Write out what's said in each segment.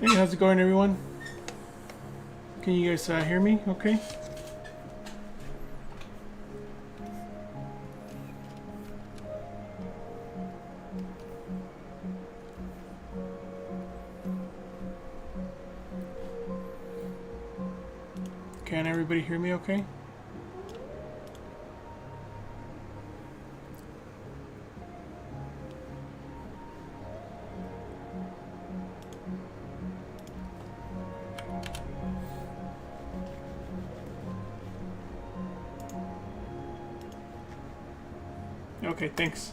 Hey, how's it going, everyone? Can you guys hear me okay? Can everybody hear me okay? Okay, thanks.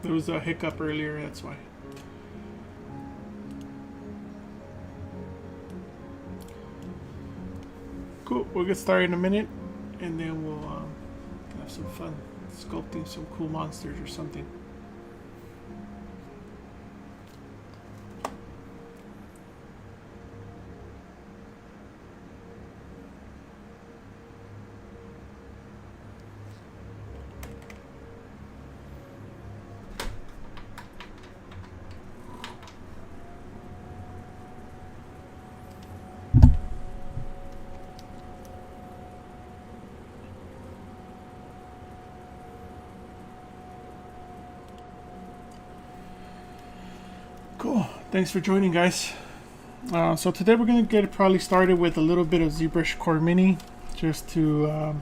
There was a hiccup earlier, that's why. Cool, we'll get started in a minute, and then we'll have some fun sculpting some cool monsters or something. Cool. Thanks for joining, guys. So today we're going to get probably started with a little bit of ZBrushCore Mini, just to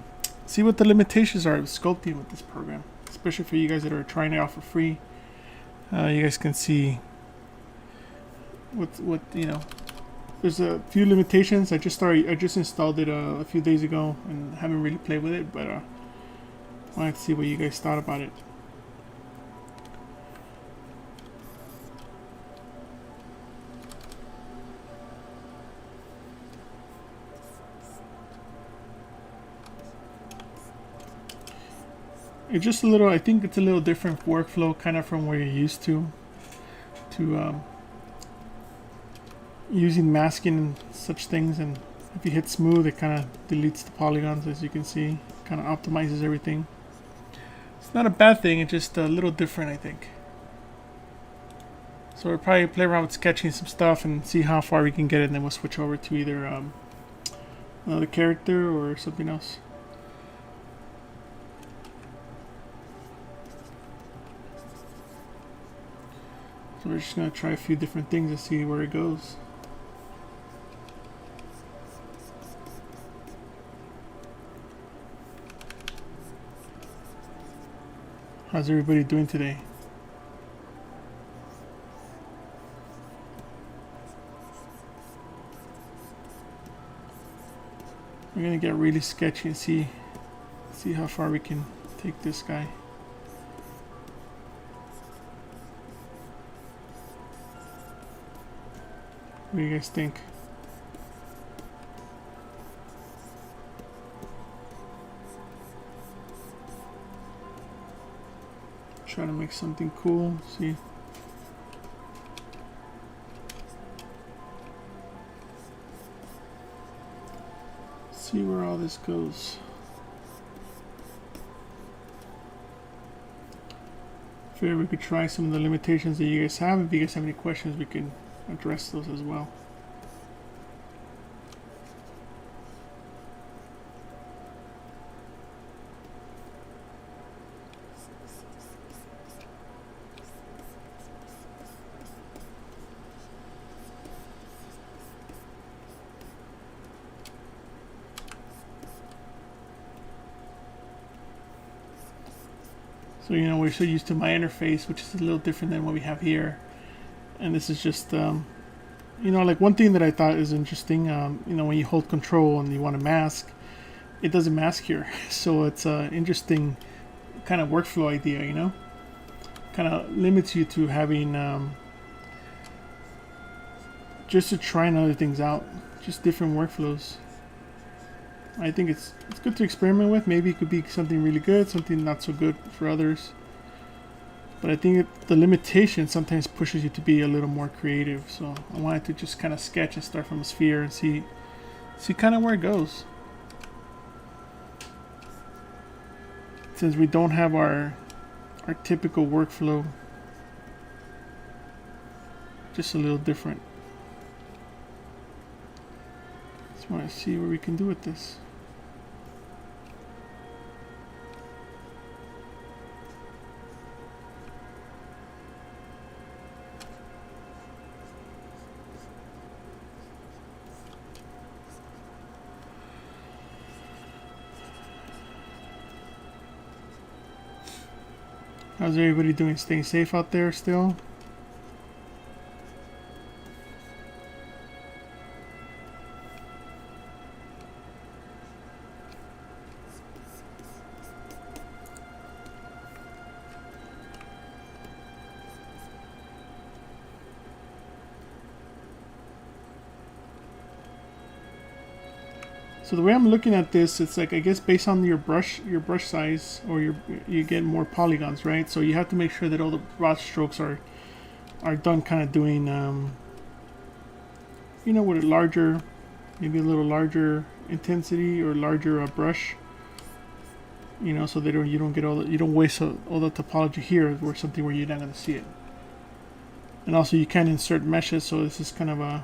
see what the limitations are of sculpting with this program, especially for you guys that are trying it out for free. You guys can see what you know. There's a few limitations. I just installed it a few days ago and haven't really played with it, but I wanted to see what you guys thought about it. It's just a little, I think it's a little different workflow kind of from where you're used to using masking and such things. And if you hit smooth, it kind of deletes the polygons, as you can see, kind of optimizes everything. It's not a bad thing, it's just a little different, I think. So we'll probably play around with sketching some stuff and see how far we can get it, and then we'll switch over to either another character or something else. So we're just going to try a few different things and see where it goes. How's everybody doing today? We're going to get really sketchy and see how far we can take this guy. What do you guys think? Try to make something cool. See where all this goes. Figure we could try some of the limitations that you guys have. If you guys have any questions, we can address those as well. So, you know, we're so used to my interface, which is a little different than what we have here. And this is just, you know, like one thing that I thought is interesting, you know, when you hold control and you want to mask, it doesn't mask here. So it's an interesting kind of workflow idea, you know, kind of limits you to having, just to trying other things out, just different workflows. I think it's good to experiment with. Maybe it could be something really good, something not so good for others. But I think the limitation sometimes pushes you to be a little more creative. So I wanted to just kind of sketch and start from a sphere and see kind of where it goes. Since we don't have our typical workflow, just a little different. Just want to see what we can do with this. How's everybody doing? Staying safe out there still? So the way I'm looking at this, it's like, I guess based on your brush size, or you get more polygons, right? So you have to make sure that all the broad strokes are done kind of doing, you know, with a larger, maybe a little larger intensity or larger brush, you know, so they don't, you don't waste all the topology here or something where you're not going to see it. And also you can insert meshes, so this is kind of a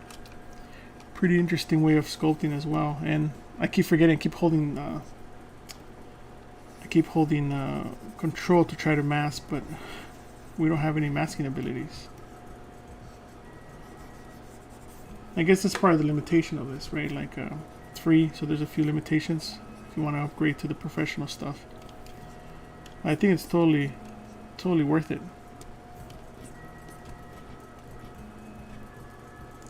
pretty interesting way of sculpting as well. And I keep forgetting, I keep holding control to try to mask, but we don't have any masking abilities. I guess that's part of the limitation of this, right? Like, it's free, so there's a few limitations if you want to upgrade to the professional stuff. I think it's totally worth it.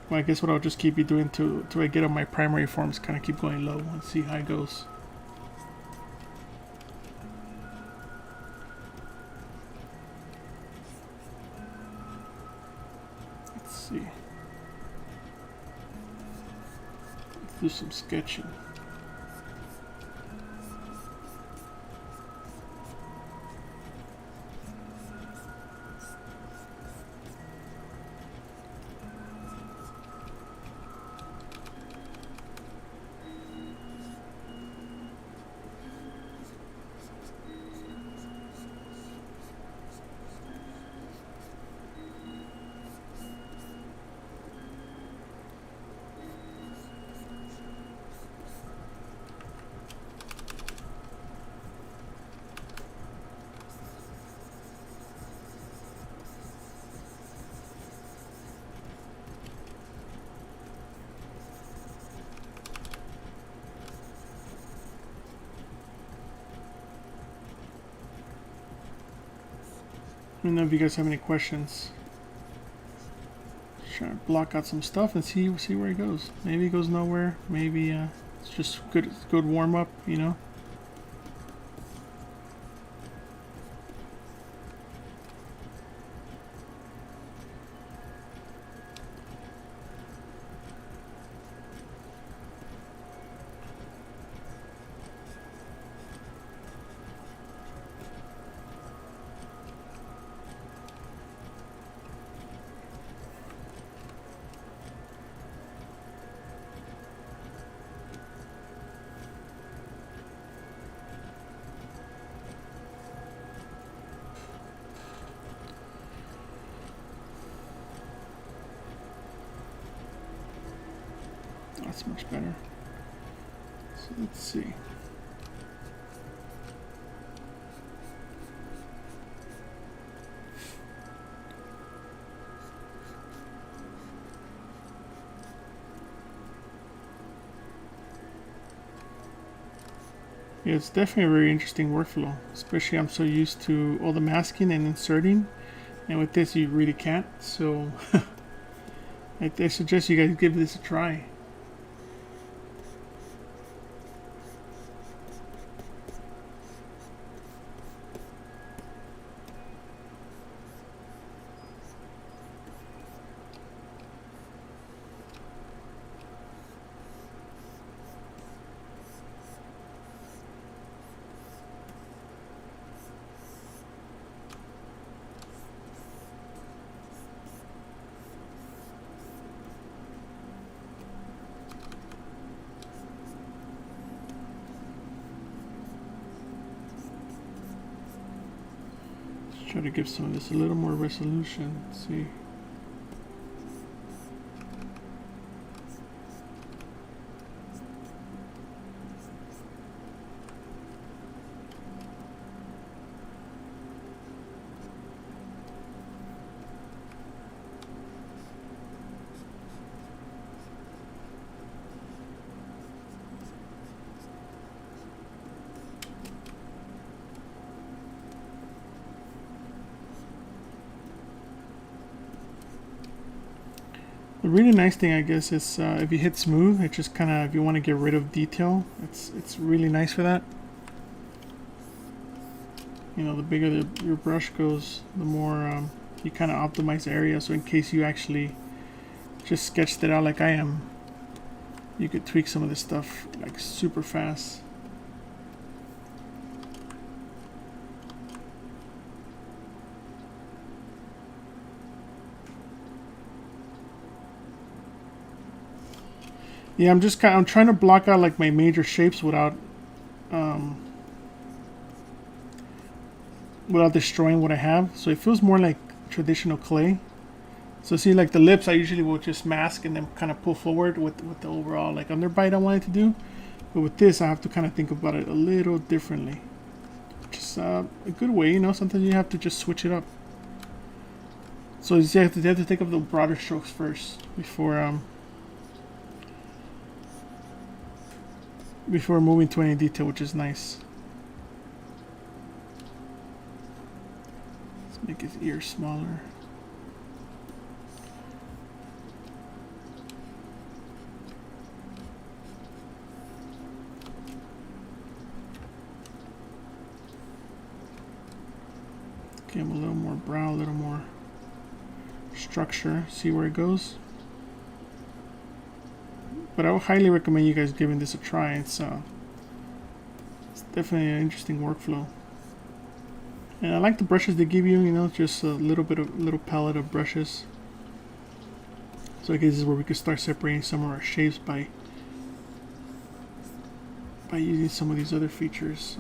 Well, I guess what I'll just keep doing till I get on my primary forms, kind of keep going low and see how it goes. Let's see. Let's do some sketching. Let me know if you guys have any questions. Just trying to block out some stuff and see where it goes. Maybe it goes nowhere. Maybe it's just good warm up, you know. That's much better. So let's see. Yeah, it's definitely a very interesting workflow, especially I'm so used to all the masking and inserting, and with this you really can't. So I suggest you guys give this a try. Try to give some of this a little more resolution. Let's see. The really nice thing, I guess, is if you hit smooth, it just kind of, if you want to get rid of detail, it's really nice for that. You know, the bigger your brush goes, the more you kind of optimize the area. So in case you actually just sketched it out like I am, you could tweak some of this stuff like super fast. Yeah, I'm trying to block out like my major shapes without destroying what I have. So it feels more like traditional clay. So see, like the lips, I usually will just mask and then kind of pull forward with the overall like underbite I wanted to do. But with this, I have to kind of think about it a little differently. Just a good way, you know. Sometimes you have to just switch it up. So you have to take up the broader strokes first before moving to any detail, which is nice. Let's make his ear smaller. Give him a little more brow, a little more structure, see where it goes. But I would highly recommend you guys giving this a try. It's definitely an interesting workflow. And I like the brushes they give you, you know, just a little palette of brushes. So I guess this is where we could start separating some of our shapes by using some of these other features.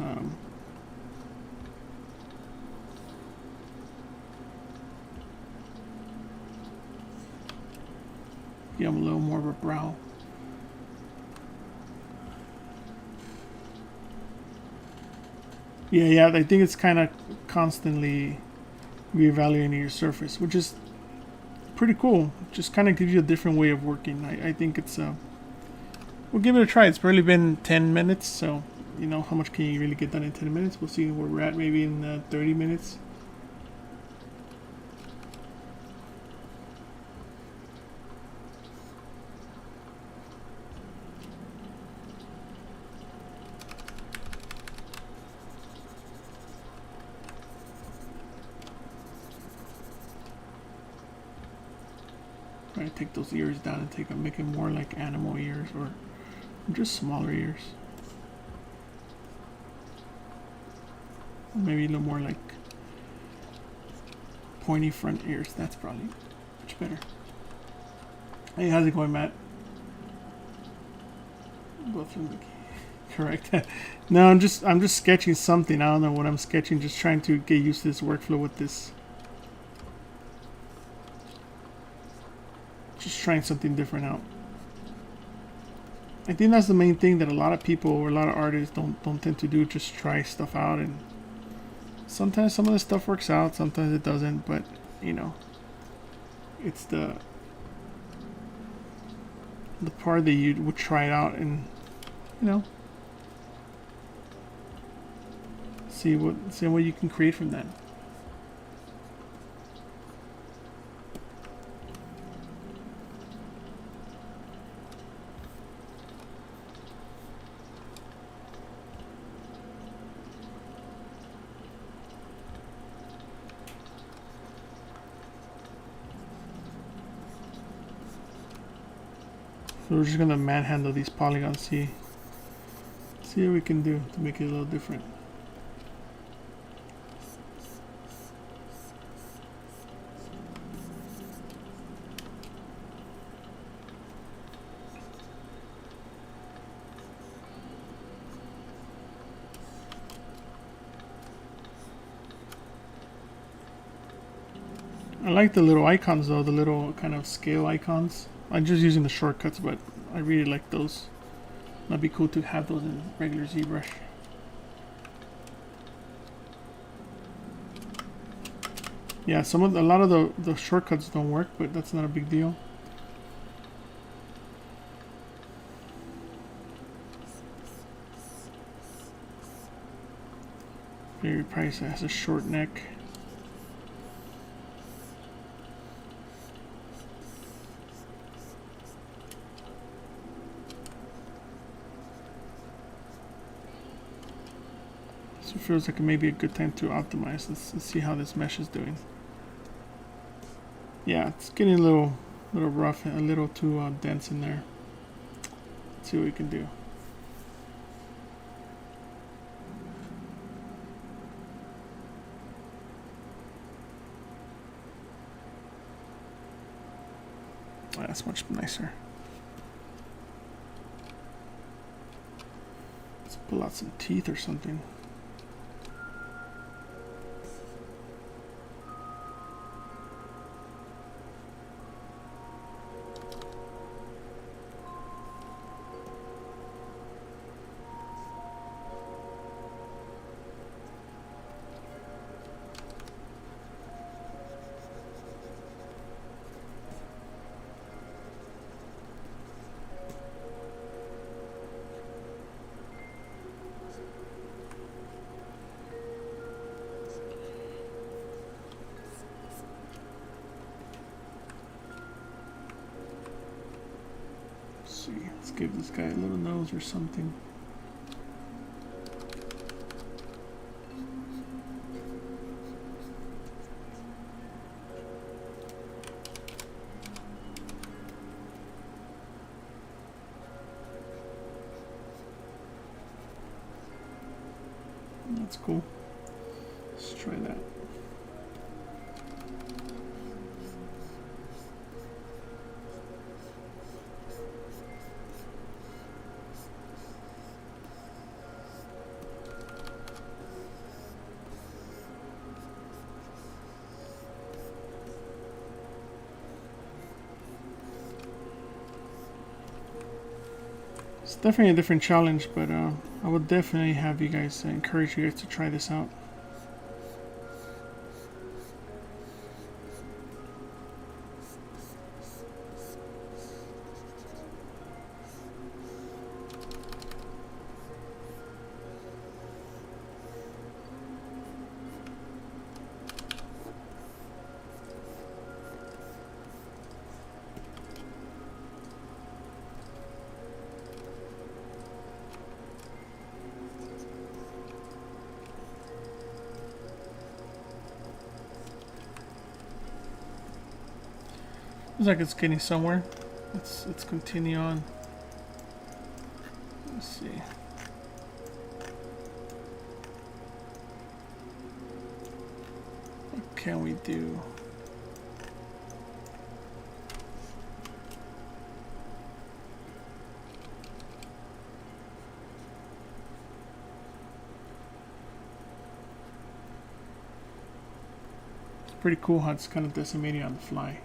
Give them a little more of a brow. Yeah, I think it's kind of constantly reevaluating your surface, which is pretty cool. Just kind of gives you a different way of working. I think it's we'll give it a try. It's barely been 10 minutes, so you know, how much can you really get done in 10 minutes? We'll see where we're at, maybe in 30 minutes. Try to take those ears down and make it more like animal ears or just smaller ears. Maybe a little more like pointy front ears. That's probably much better. Hey, how's it going, Matt? Both from the correct. No, I'm just sketching something. I don't know what I'm sketching. Just trying to get used to this workflow with this. Just trying something different out. I think that's the main thing that a lot of people or a lot of artists don't tend to do. Just try stuff out, and sometimes some of the stuff works out, sometimes it doesn't. But you know, it's the part that you would try it out and you know see what you can create from that. So we're just gonna manhandle these polygons, see what we can do to make it a little different. I like the little icons though, the little kind of scale icons. I'm just using the shortcuts, but I really like those. That'd be cool to have those in regular ZBrush. Yeah, a lot of the shortcuts don't work, but that's not a big deal. Very price has a short neck. So it feels like it may be a good time to optimize. Let's see how this mesh is doing. Yeah, it's getting a little rough and a little too dense in there. Let's see what we can do. That's much nicer. Let's pull out some teeth or something. Let's give this guy a little nose or something. That's cool. Let's try that. It's definitely a different challenge, but I would definitely have you guys encourage you guys to try this out. Looks like it's getting somewhere. Let's continue on. Let's see. What can we do? It's pretty cool how it's kind of decimating on the fly.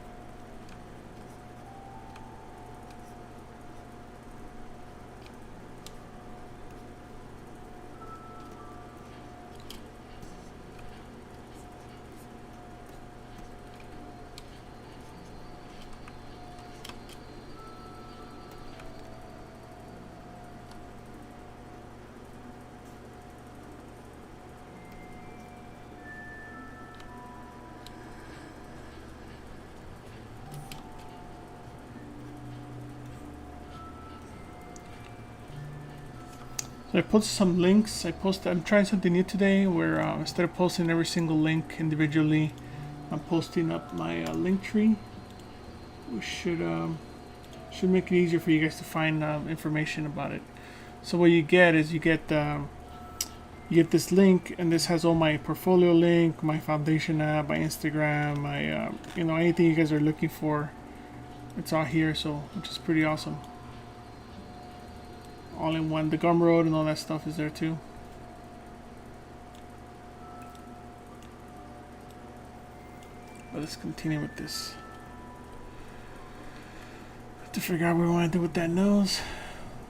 So I posted some links. I'm trying something new today where instead of posting every single link individually, I'm posting up my link tree, which should make it easier for you guys to find information about it. So what you get is you get this link, and this has all my portfolio link, my foundation app, my Instagram, my anything you guys are looking for. It's all here, so which is pretty awesome. All in one. The Gumroad and all that stuff is there too. But let's continue with this. To figure out what we want to do with that nose.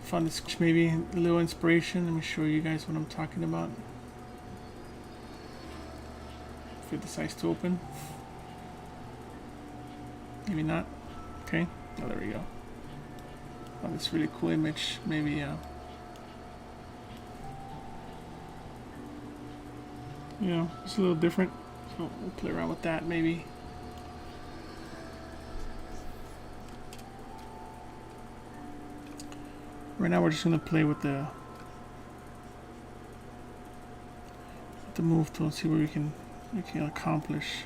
Found this maybe a little inspiration. Let me show you guys what I'm talking about. If it decides to open. Maybe not. Okay. Oh, there we go. Oh, this really cool image. Maybe it's a little different. So we'll play around with that maybe. Right now we're just gonna play with the the move tool and see what we can accomplish.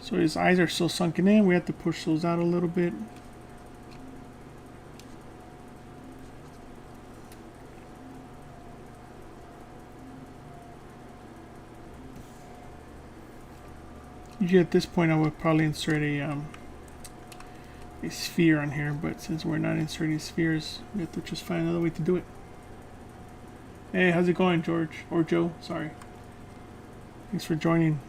So his eyes are still sunken in. We have to push those out a little bit. Usually at this point I would probably insert a sphere on here, but since we're not inserting spheres, we have to just find another way to do it. Hey, how's it going, George? Or Joe, sorry. Thanks for joining.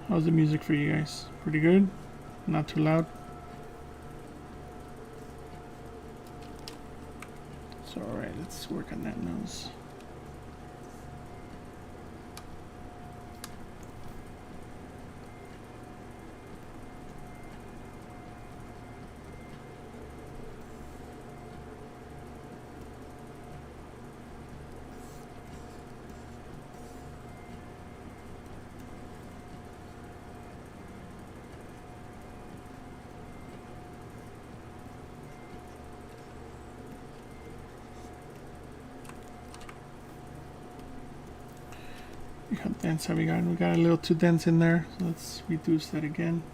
How's the music for you guys? Pretty good? Not too loud? So alright, let's work on that nose. How dense have we got? We got a little too dense in there, so let's reduce that again.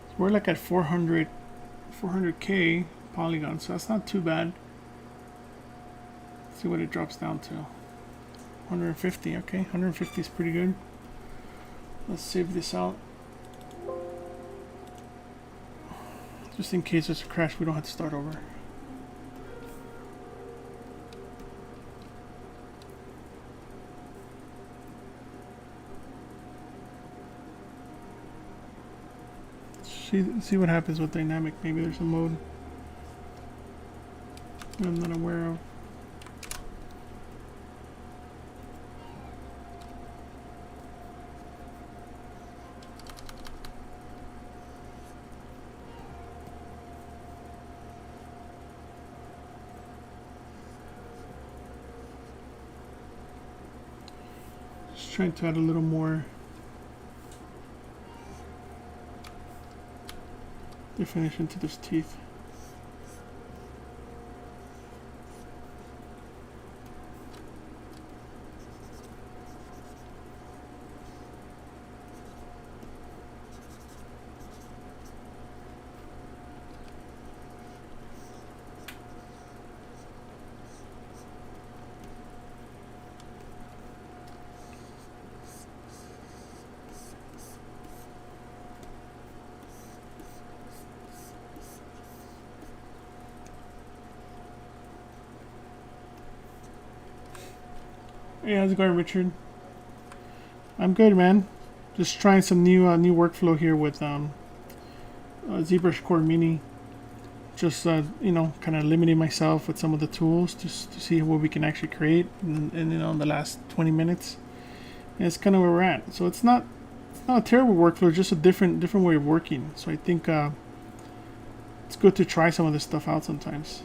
So we're like at 400k polygons, so that's not too bad. Let's see what it drops down to. 150, okay, 150 is pretty good. Let's save this out. Just in case there's a crash, we don't have to start over. See what happens with dynamic. Maybe there's a mode I'm not aware of. Just trying to add a little more definition to those teeth. Hey, how's it going, Richard? I'm good, man. Just trying some new workflow here with ZBrushCore Mini. Just you know, kind of limiting myself with some of the tools just to see what we can actually create in you know, in the last 20 minutes. And it's kind of where we're at. So it's not a terrible workflow, it's just a different way of working. So I think it's good to try some of this stuff out sometimes.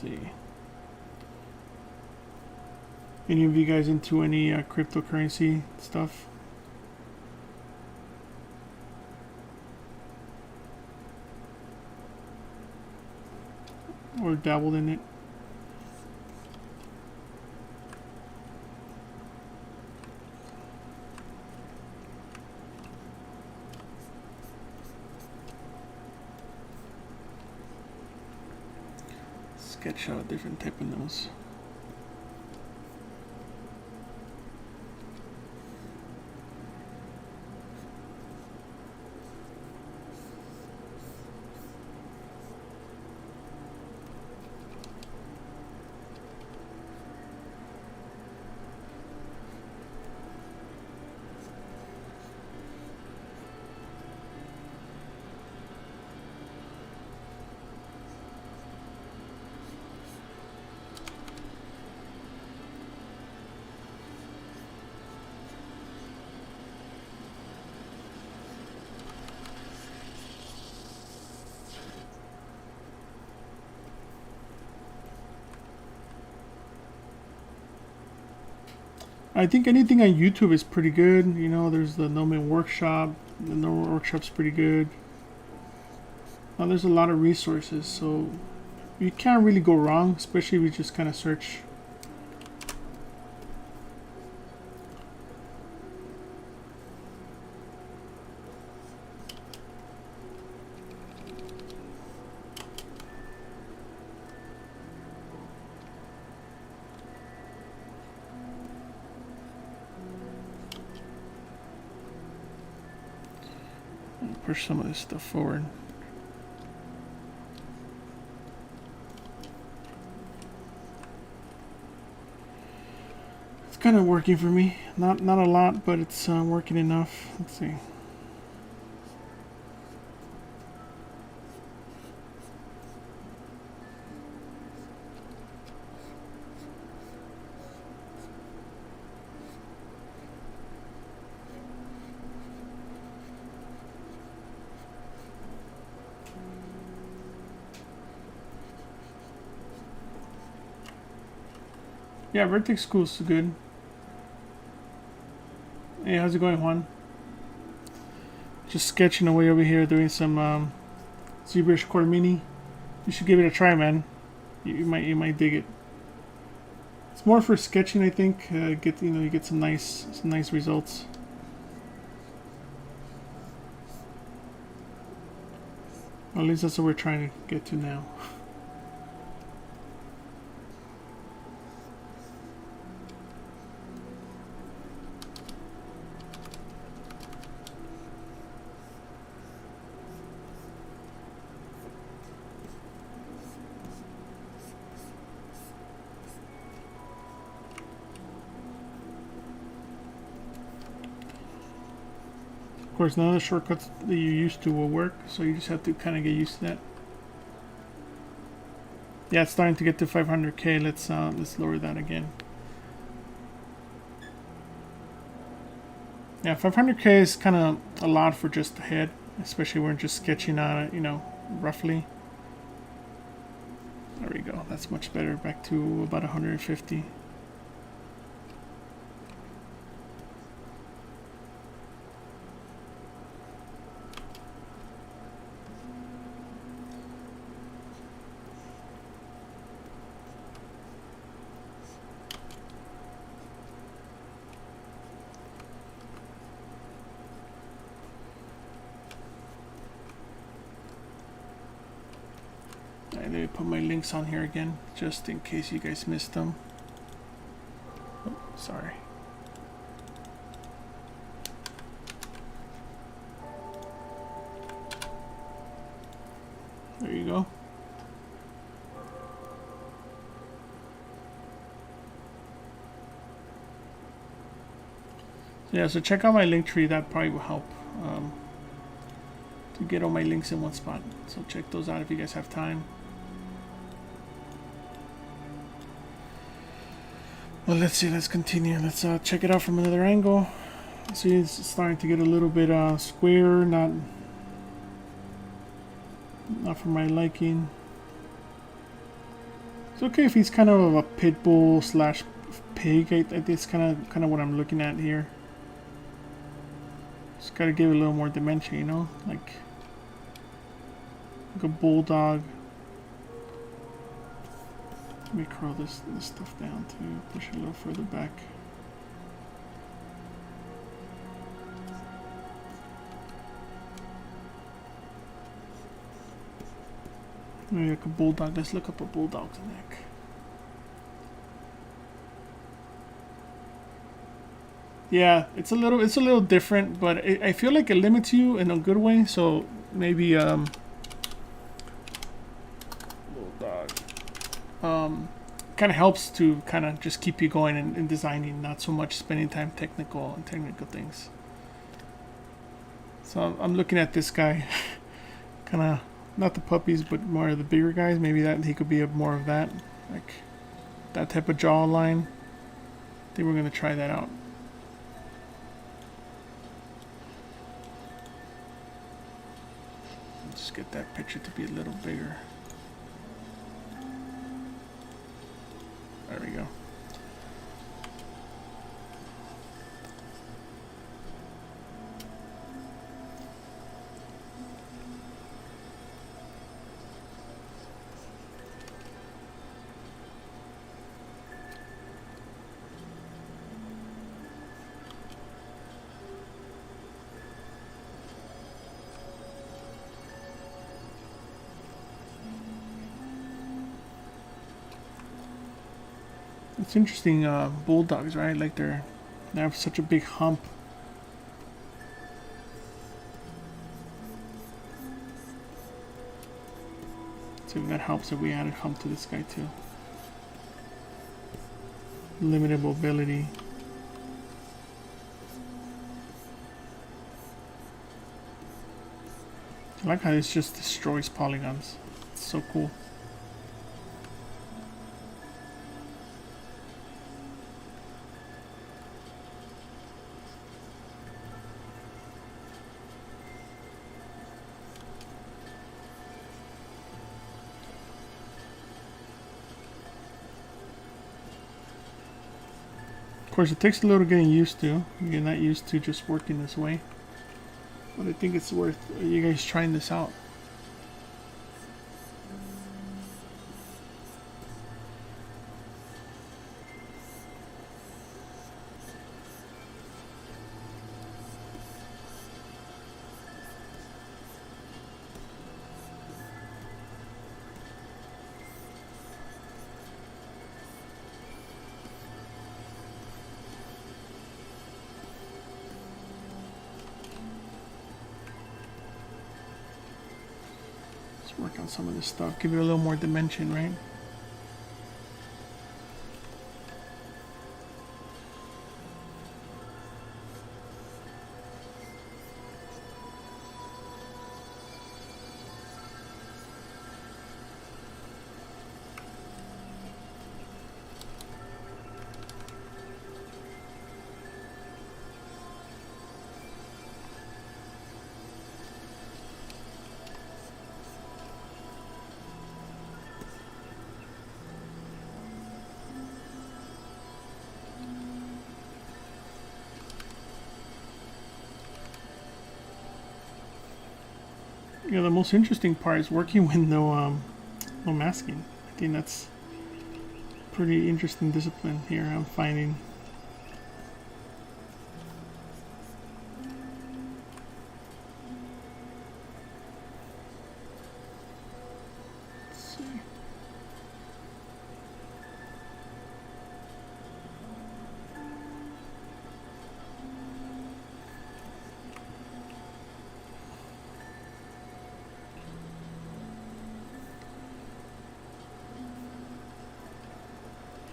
See. Any of you guys into any cryptocurrency stuff? or dabbled in it. Sketch out a different type of nose. I think anything on YouTube is pretty good. You know, there's the Nomen workshop. The Nomen workshop's pretty good. Now there's a lot of resources, so you can't really go wrong, especially if you just kind of search. Push some of this stuff forward. It's kind of working for me. Not a lot, but it's working enough. Let's see. Yeah, Vertex School's good. Hey, how's it going, Juan? Just sketching away over here, doing some ZBrushCore Mini. You should give it a try, man. You might dig it. It's more for sketching, I think. You get some nice results. Well, at least that's what we're trying to get to now. Of course, none of the shortcuts that you're used to will work, so you just have to kind of get used to that. Yeah, it's starting to get to 500K. Let's lower that again. Yeah, 500K is kind of a lot for just the head, especially when we're just sketching on it, you know, roughly. There we go. That's much better. Back to about 150. Let me put my links on here again, just in case you guys missed them. Oh, sorry. There you go. Yeah, so check out my link tree. That probably will help to get all my links in one spot. So check those out if you guys have time. Well, let's see. Let's continue. Let's check it out from another angle. See, it's starting to get a little bit square, not for my liking. It's okay if he's kind of a pit bull slash pig. I think it's kind of what I'm looking at here. Just gotta give it a little more dimension, you know, like a bulldog. Let me curl this stuff down to push it a little further back. Maybe like a bulldog. Let's look up a bulldog's neck. Yeah, it's a little different, but I feel like it limits you in a good way. So maybe bulldog kind of helps to kind of just keep you going in designing, not so much spending time technical things. So I'm looking at this guy, kind of not the puppies, but more of the bigger guys. Maybe that he could be more of that, like that type of jawline. I think we're gonna try that out. Just get that picture to be a little bigger. There we go. It's interesting, bulldogs, right? Like they have such a big hump. See if that helps if we added hump to this guy too. Limited mobility. I like how this just destroys polygons. It's so cool. Of course, it takes a little getting used to. You're not used to just working this way. But I think it's worth you guys trying this out. Work on some of this stuff, give it a little more dimension, right? Yeah, the most interesting part is working with no masking. I think that's pretty interesting discipline here I'm finding. Let's see.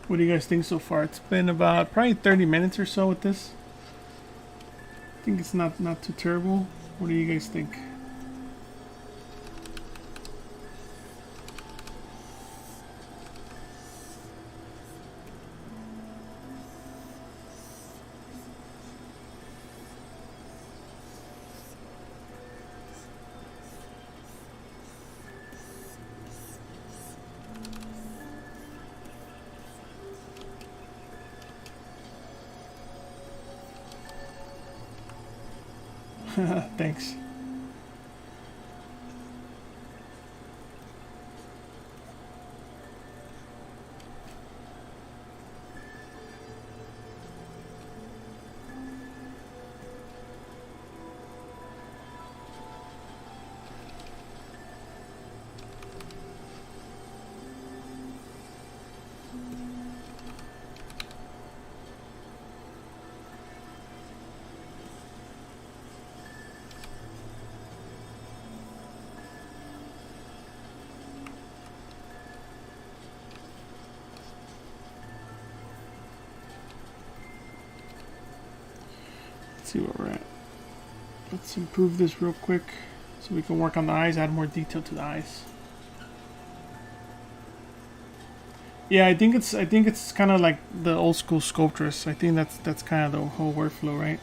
What do you guys think so far? It's been about probably 30 minutes or so with this. I think it's not too terrible. What do you guys think? Thanks. Let's see where we're at. Let's improve this real quick so we can work on the eyes, add more detail to the eyes. Yeah, I think it's kind of like the old school Sculptress. I think that's kind of the whole workflow, right?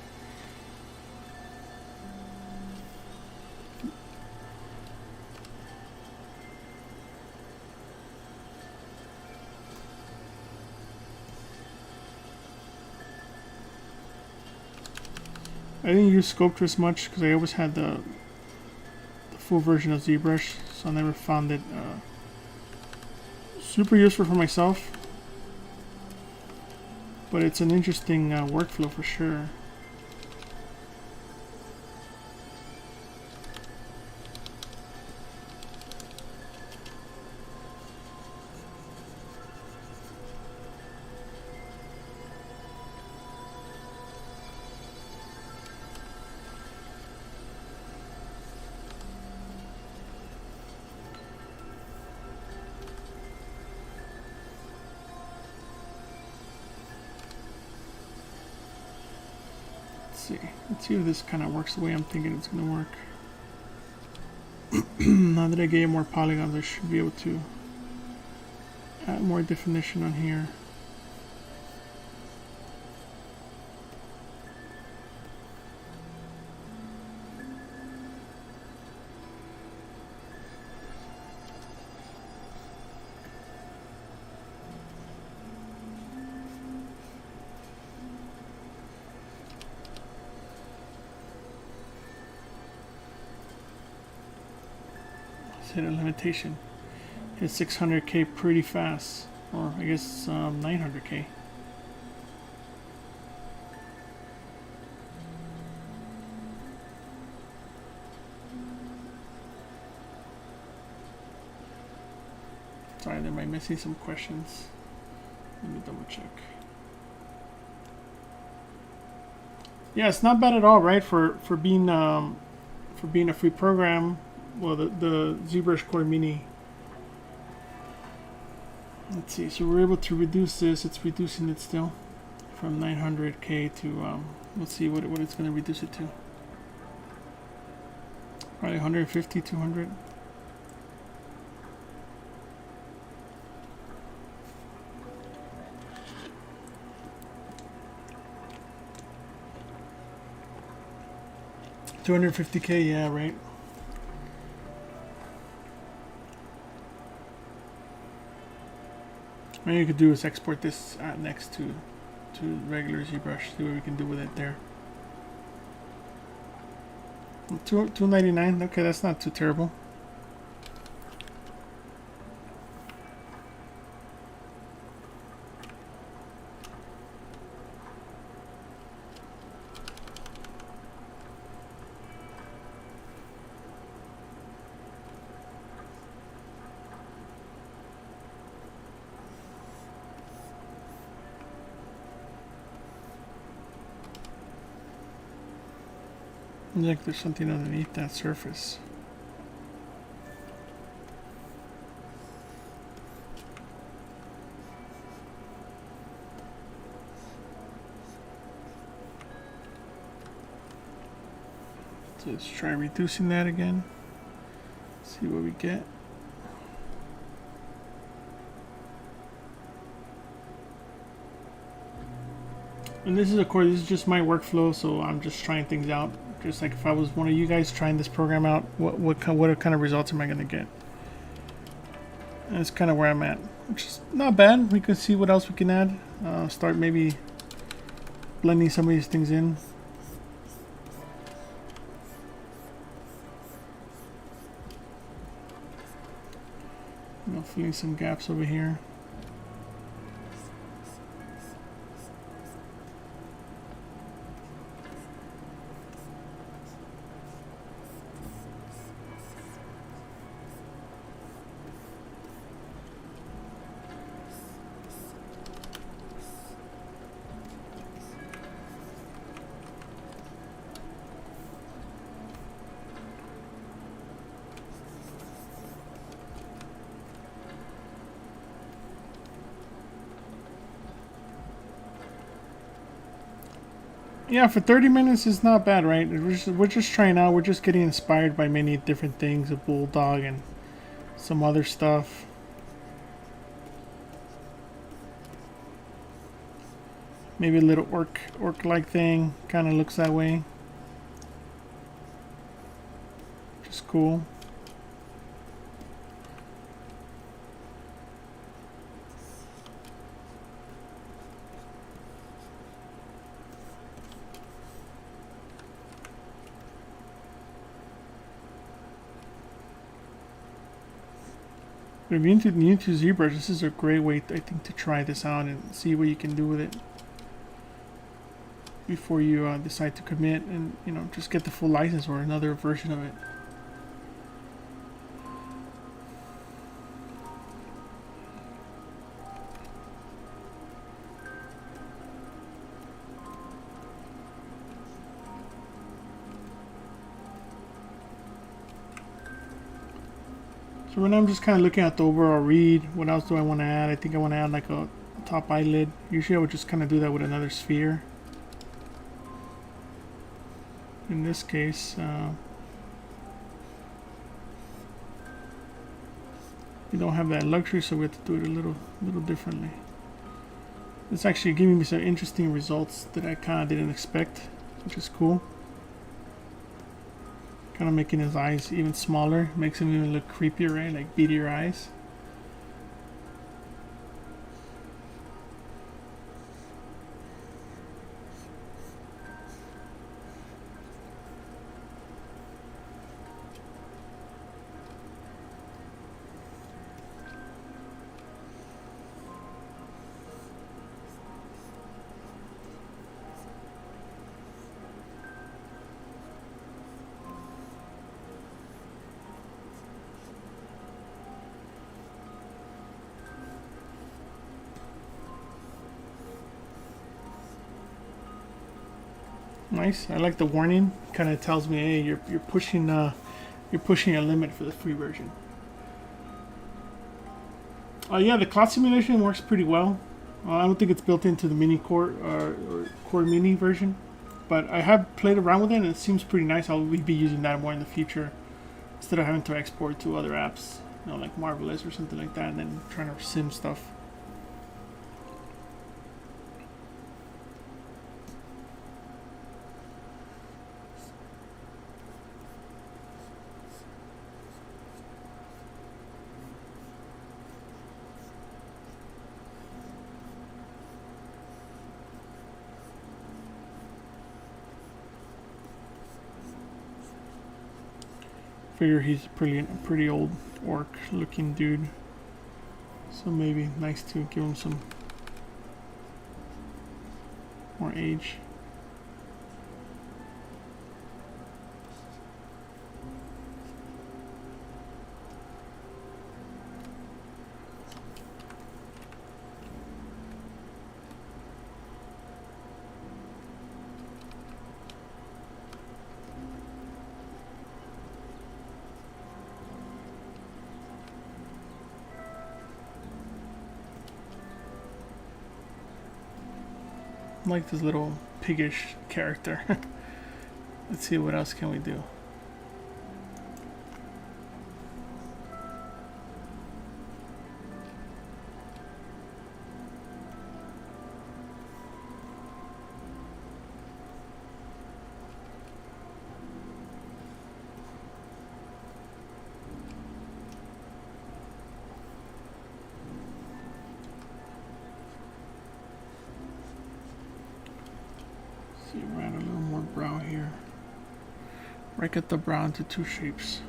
I didn't use Sculptress much because I always had the full version of ZBrush, so I never found it super useful for myself. But it's an interesting workflow for sure. Let's see if this kind of works the way I'm thinking it's going to work. Now that I gave more polygons, I should be able to add more definition on here. Hit a limitation. Hit 600k pretty fast, or I guess 900k. Sorry, there might missing some questions. Let me double check. Yeah, it's not bad at all, right? For being a free program. Well, the ZBrushCore Mini. Let's see. So we're able to reduce this. It's reducing it still from 900k to let's see what it's going to reduce it to. Probably 150, 200. $250k, yeah, right. What you could do is export this next to regular ZBrush. See what we can do with it there. $299. Okay, that's not too terrible. Looks like there's something underneath that surface. So let's try reducing that again. See what we get. And this is, of course, this is just my workflow, so I'm just trying things out. Just like if I was one of you guys trying this program out, what kind of results am I going to get? And that's kind of where I'm at, which is not bad. We can see what else we can add. Start maybe blending some of these things in. You know, filling some gaps over here. Yeah, for 30 minutes is not bad, right? We're just trying out. We're just getting inspired by many different things, a bulldog and some other stuff. Maybe a little orc-like thing. Kind of looks that way. Just cool. But if you're new to ZBrush, this is a great way, I think, to try this out and see what you can do with it before you decide to commit and, you know, just get the full license or another version of it. So right now I'm just kind of looking at the overall read. What else do I want to add? I think I want to add like a top eyelid. Usually I would just kind of do that with another sphere. In this case, we don't have that luxury, so we have to do it a little differently. It's actually giving me some interesting results that I kind of didn't expect, which is cool. Kind of making his eyes even smaller, makes him even look creepier, right? Like beadier eyes. Nice. I like the warning. Kind of tells me, hey, you're pushing a limit for the free version. Yeah, the cloud simulation works pretty well. I don't think it's built into the Mini Core or Core Mini version, but I have played around with it and it seems pretty nice. I'll be using that more in the future instead of having to export to other apps, you know, like Marvelous or something like that, and then trying to sim stuff. Figure he's a pretty old orc looking dude, so maybe nice to give him some more age. I like this little piggish character. Let's see what else can we do. We'll add a little more brow here. Break up the brow into two shapes.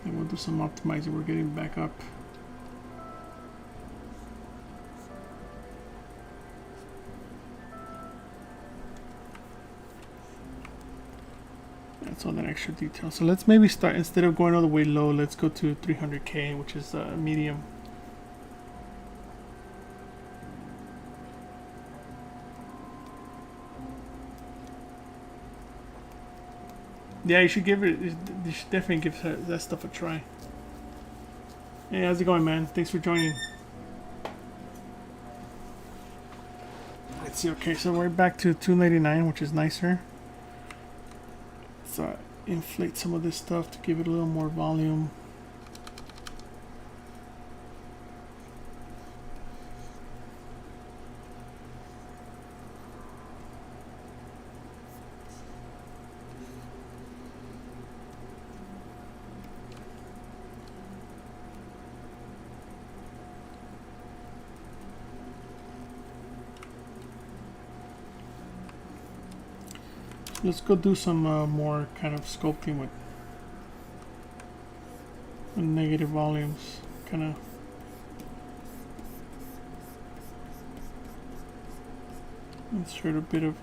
And we'll do some optimizing. We're getting back up. That's all that extra detail. So let's maybe start, instead of going all the way low, let's go to 300K, which is medium. Yeah, you should give it. You should definitely give that stuff a try. Hey, how's it going, man? Thanks for joining. Let's see. Okay, so we're back to 299, which is nicer. Let's inflate some of this stuff to give it a little more volume. Let's go do some more kind of sculpting with negative volumes. Kind of insert a bit of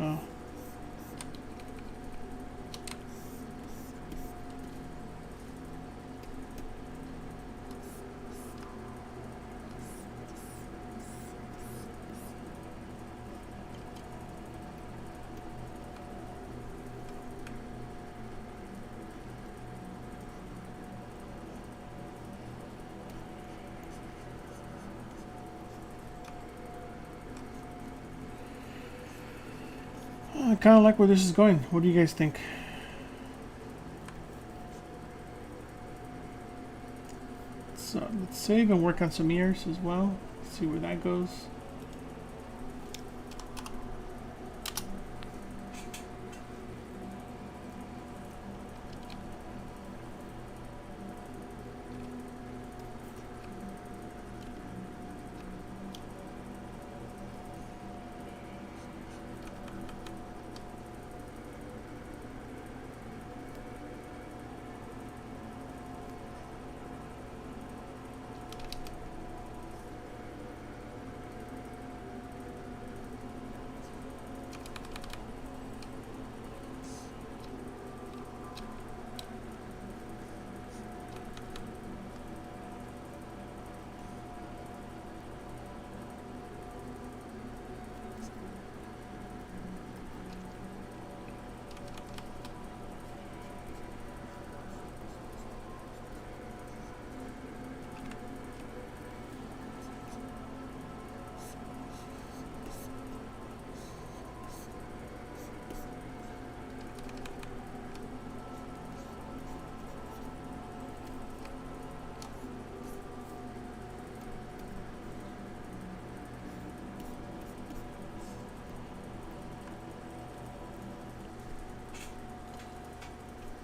I kind of like where this is going. What do you guys think? So let's save and work on some ears as well. See where that goes.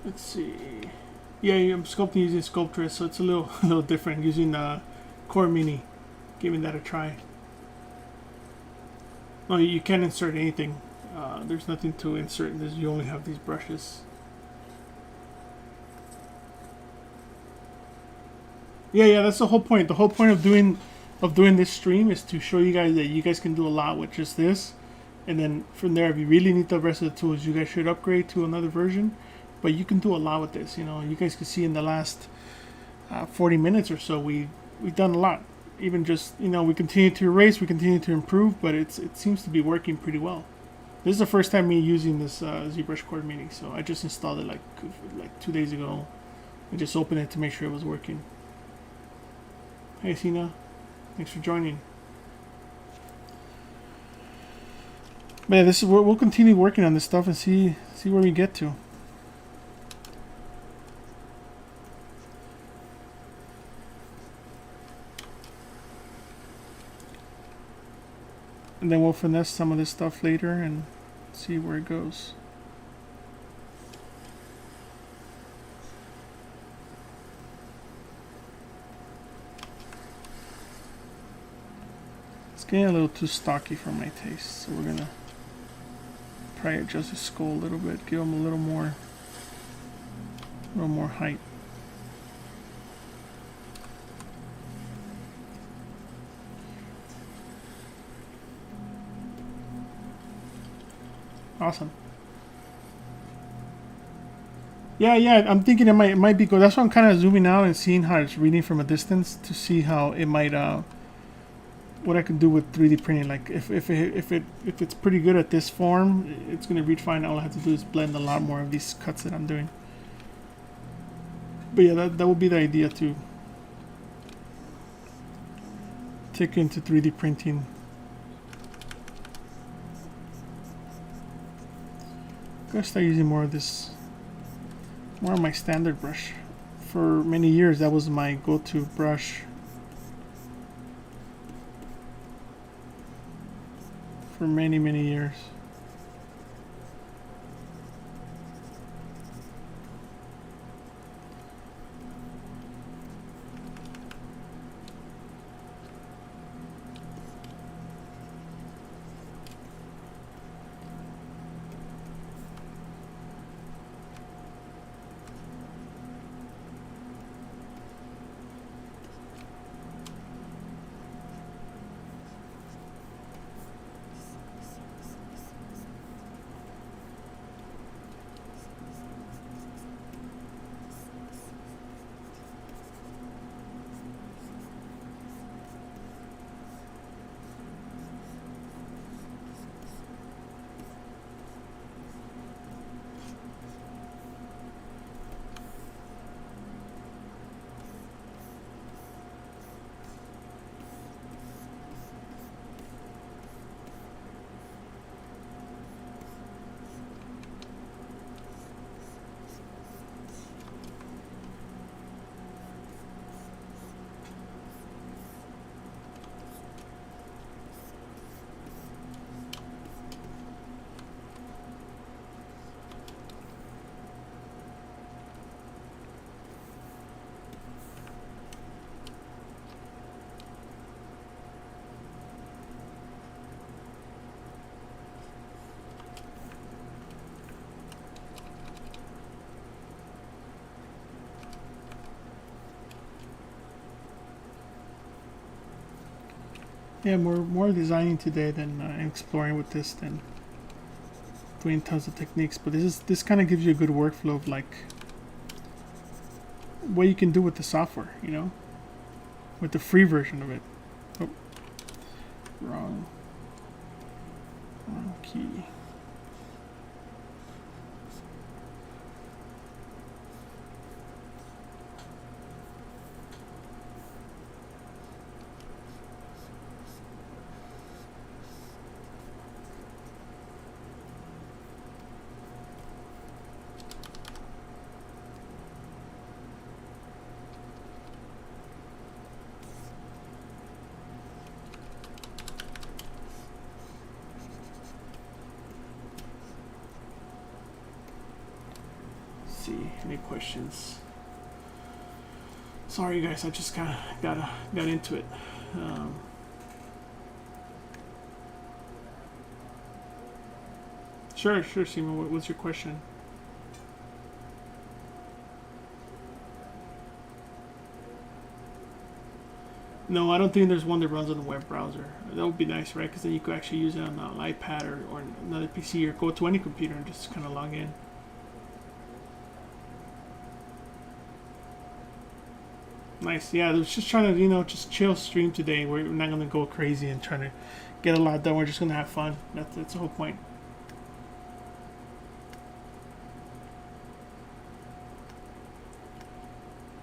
Let's see. Yeah, I'm sculpting using Sculptress, so it's a little different using the Core Mini. Giving that a try. Oh, you can't insert anything. There's nothing to insert. You only have these brushes. Yeah, that's the whole point. The whole point of doing this stream is to show you guys that you guys can do a lot with just this, and then from there, if you really need the rest of the tools, you guys should upgrade to another version. But you can do a lot with this. You know, you guys can see in the last 40 minutes or so, we've done a lot. Even just, you know, we continue to erase, we continue to improve, but it seems to be working pretty well. This is the first time me using this ZBrushCore Mini, so I just installed it like 2 days ago. I just opened it to make sure it was working. Hey Sina, thanks for joining. But yeah, this is we'll continue working on this stuff and see where we get to. And then we'll finesse some of this stuff later and see where it goes. It's getting a little too stocky for my taste, so we're gonna probably adjust his skull a little bit, give him a little more height. Awesome. Yeah, I'm thinking it might be good. That's why I'm kind of zooming out and seeing how it's reading from a distance to see how it might what I can do with 3D printing. Like if it's pretty good at this form, it's gonna read fine. All I have to do is blend a lot more of these cuts that I'm doing. But yeah, that would be the idea too. take into 3D printing. I'm gonna start using more of this, more of my standard brush. For many years, that was my go-to brush for many years. Yeah, more designing today than exploring with this than doing tons of techniques. But this kind of gives you a good workflow of like what you can do with the software, you know, with the free version of it. Oh, wrong key. See any questions? Sorry guys, I just kind of got into it. Sure, Simon. What's your question? No, I don't think there's one that runs on the web browser. That would be nice, right? Because then you could actually use it on an iPad or another PC, or go to any computer and just kind of log in. Nice. Yeah, I was just trying to, you know, just chill stream today. We're not going to go crazy and trying to get a lot done. We're just going to have fun. That's the whole point.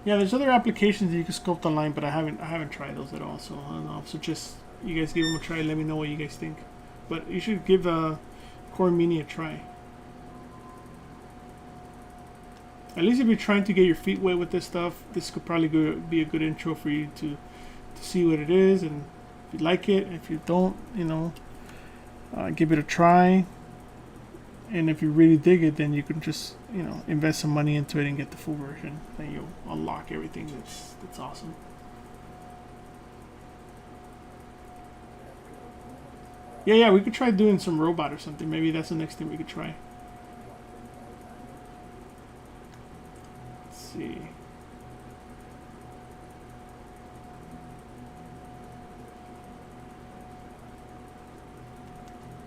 Yeah, there's other applications that you can sculpt online, but I haven't tried those at all. So I don't know. So just you guys give them a try. Let me know what you guys think. But you should give Core Mini a try. At least if you're trying to get your feet wet with this stuff, this could probably be a good intro for you to see what it is, and if you like it. If you don't, you know, give it a try. And if you really dig it, then you can just, you know, invest some money into it and get the full version. Then you'll unlock everything that's awesome. Yeah, we could try doing some robot or something. Maybe that's the next thing we could try. Let's see.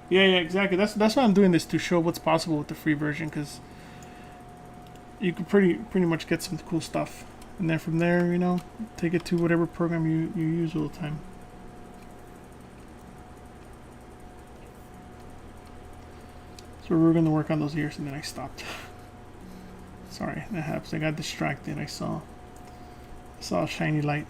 Yeah, exactly. That's why I'm doing this, to show what's possible with the free version, because you can pretty much get some cool stuff, and then from there, you know, take it to whatever program you use all the time. So we were going to work on those ears, and then I stopped. Sorry, that happens. I got distracted. I saw a shiny light.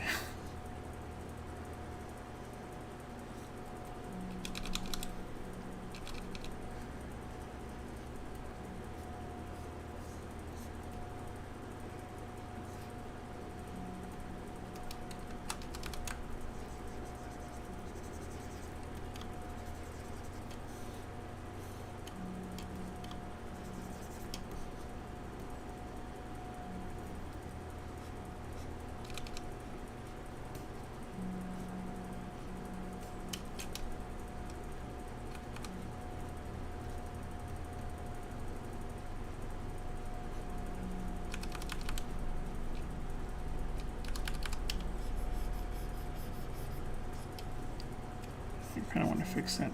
fix that.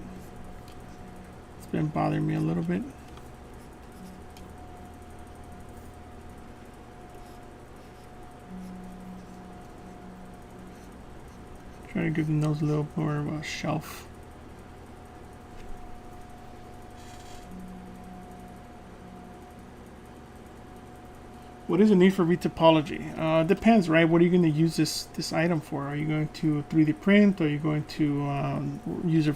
It's been bothering me a little bit. Try to give the nose a little more of a shelf. What is the need for retopology? Depends, right? What are you going to use this item for? Are you going to 3D print? Or are you going to use it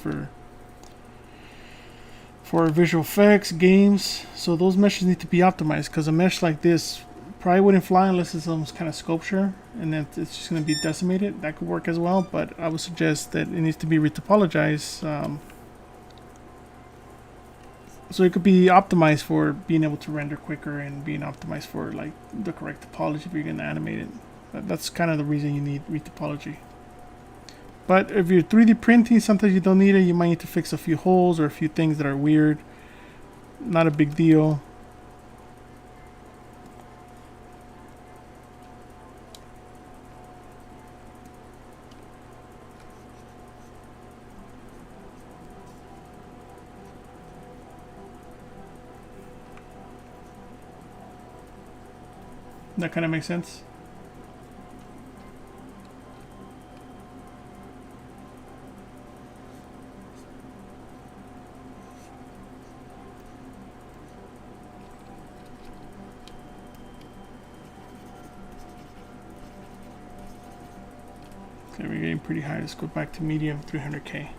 for visual effects, games? So those meshes need to be optimized, because a mesh like this probably wouldn't fly unless it's almost kind of sculpture, and then it's just going to be decimated. That could work as well, but I would suggest that it needs to be retopologized. So it could be optimized for being able to render quicker and being optimized for like the correct topology if you're going to animate it. That's kind of the reason you need retopology. But if you're 3D printing, sometimes you don't need it. You might need to fix a few holes or a few things that are weird. Not a big deal. That kind of makes sense. Okay, we're getting pretty high. Let's go back to medium, 300K.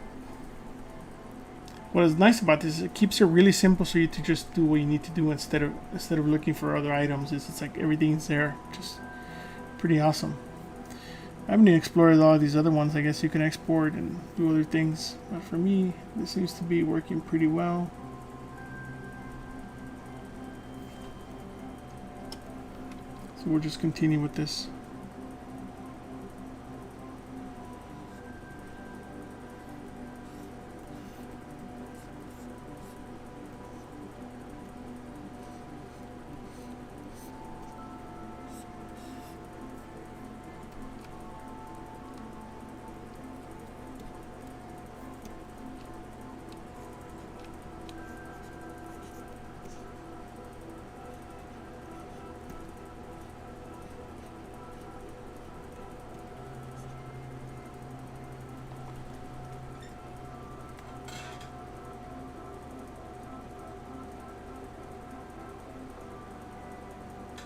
What is nice about this is it keeps it really simple, so you to just do what you need to do instead of looking for other items. It's like everything's there. Just pretty awesome. I haven't even explored all these other ones. I guess you can export and do other things, but for me, this seems to be working pretty well. So we'll just continue with this.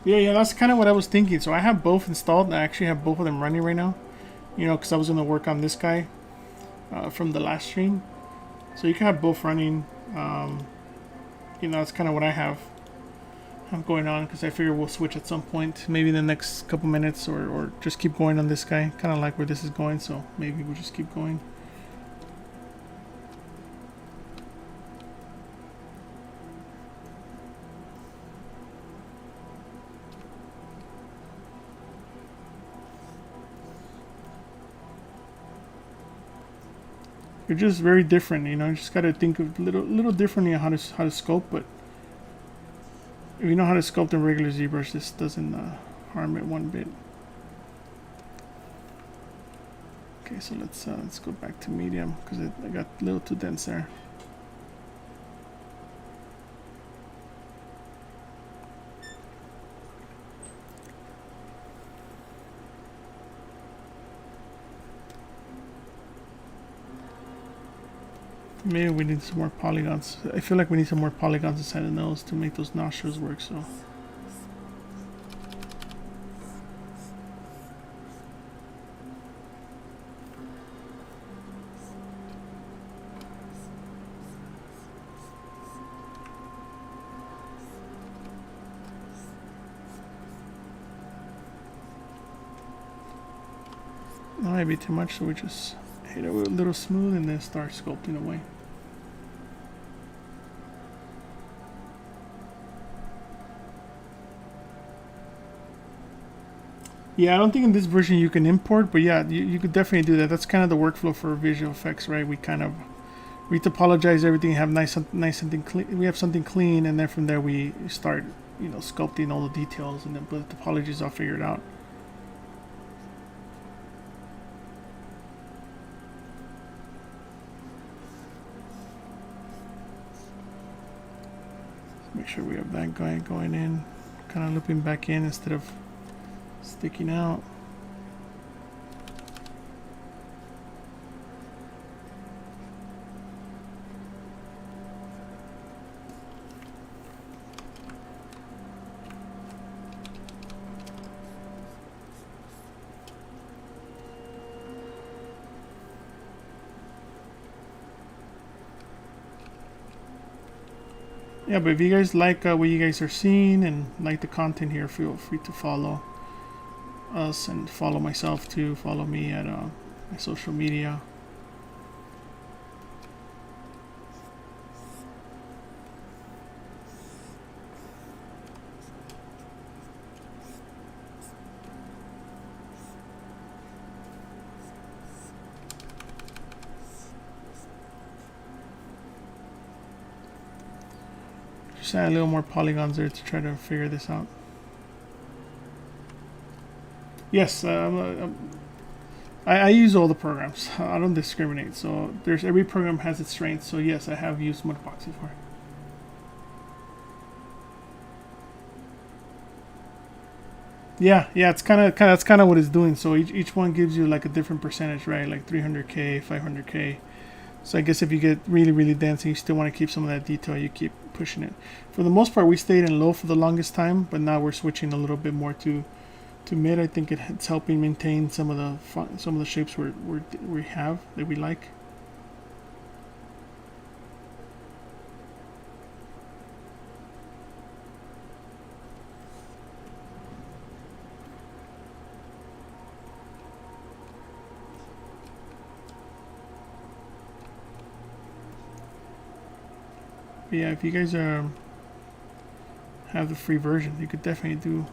Yeah, that's kind of what I was thinking. So I have both installed. I actually have both of them running right now. You know, because I was going to work on this guy from the last stream. So you can have both running. You know, that's kind of what I have going on, because I figure we'll switch at some point, maybe in the next couple minutes, or just keep going on this guy. Kind of like where this is going, so maybe we'll just keep going. You're just very different, you know. You just gotta think of little differently on how to sculpt. But if you know how to sculpt in regular ZBrush, this doesn't harm it one bit. Okay, so let's go back to medium, because I got a little too dense there. Maybe we need some more polygons. I feel like we need some more polygons inside the nose to make those nostrils work, so. That might be too much, so we just hit it with a little smooth and then start sculpting away. Yeah, I don't think in this version you can import, but yeah, you could definitely do that. That's kind of the workflow for visual effects, right? We kind of retopologize everything, have something clean. We have something clean, and then from there we start, you know, sculpting all the details, and then but the topologies all figured out. make sure we have that guy going in, kind of looping back in instead of sticking out. Yeah, but if you guys like what you guys are seeing and like the content here, feel free to follow us and follow myself too. Follow me at my social media. Just add a little more polygons there to try to figure this out. Yes, I use all the programs. I don't discriminate. So every program has its strengths. So yes, I have used Mudbox before. Yeah, it's that's kind of what it's doing. So each one gives you like a different percentage, right? Like 300K, 500K. So I guess if you get really, really dense and you still want to keep some of that detail, you keep pushing it. For the most part, we stayed in low for the longest time, but now we're switching a little bit more to mid. I think it's helping maintain some of the shapes we have that we like. But yeah, if you guys have the free version, you could definitely do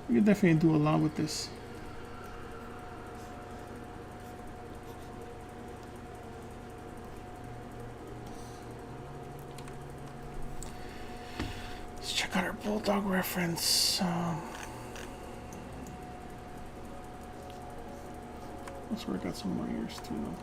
a lot with this. Let's check out our bulldog reference. Let's work out some more ears too, though.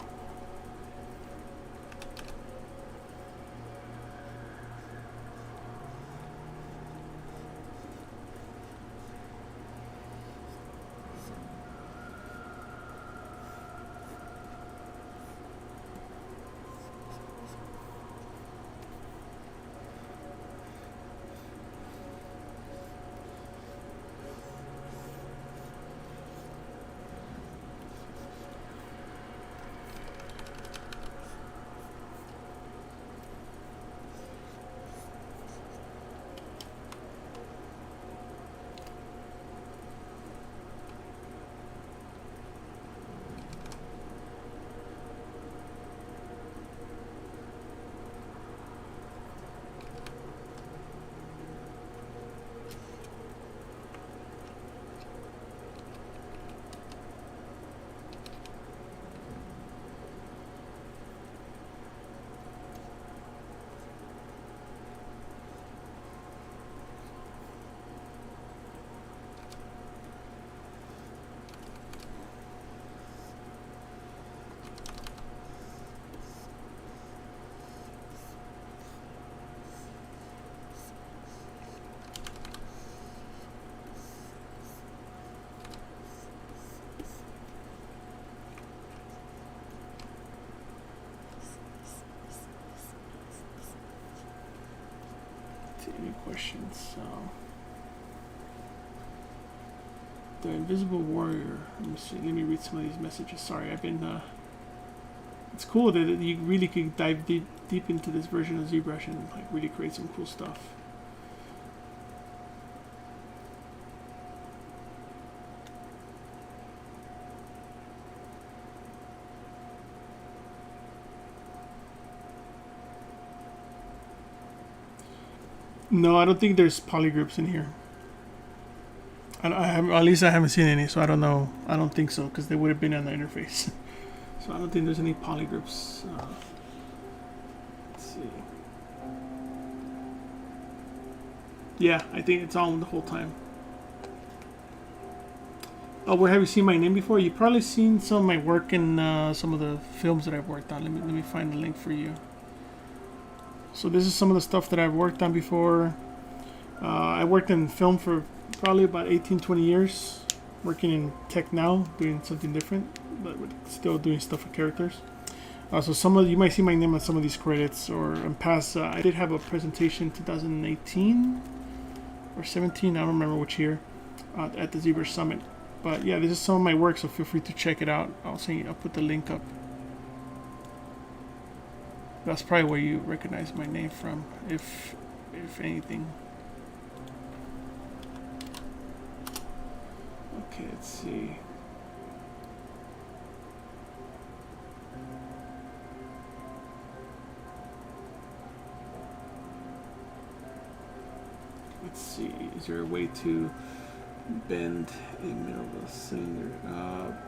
Any questions? The Invisible Warrior. Let me see. Let me read some of these messages. Sorry, I've been. It's cool that you really could dive deep into this version of ZBrush and like really create some cool stuff. No, I don't think there's polygroups in here. At least I haven't seen any, so I don't know. I don't think so, because they would have been on the interface. So I don't think there's any polygroups. Let's see. Yeah, I think it's on the whole time. Oh, where have you seen my name before? You've probably seen some of my work in some of the films that I've worked on. Let me find the link for you. So this is some of the stuff that I've worked on before. I worked in film for probably about 18-20 years, working in tech now, doing something different, but still doing stuff with characters. So some of you might see my name on some of these credits, or in past. I did have a presentation 2018 or 17, I don't remember which year, at the ZBrush Summit. But yeah, this is some of my work, so feel free to check it out. I'll put the link up. That's probably where you recognize my name from, if anything. Okay, let's see. Let's see, is there a way to bend a middle of a cylinder?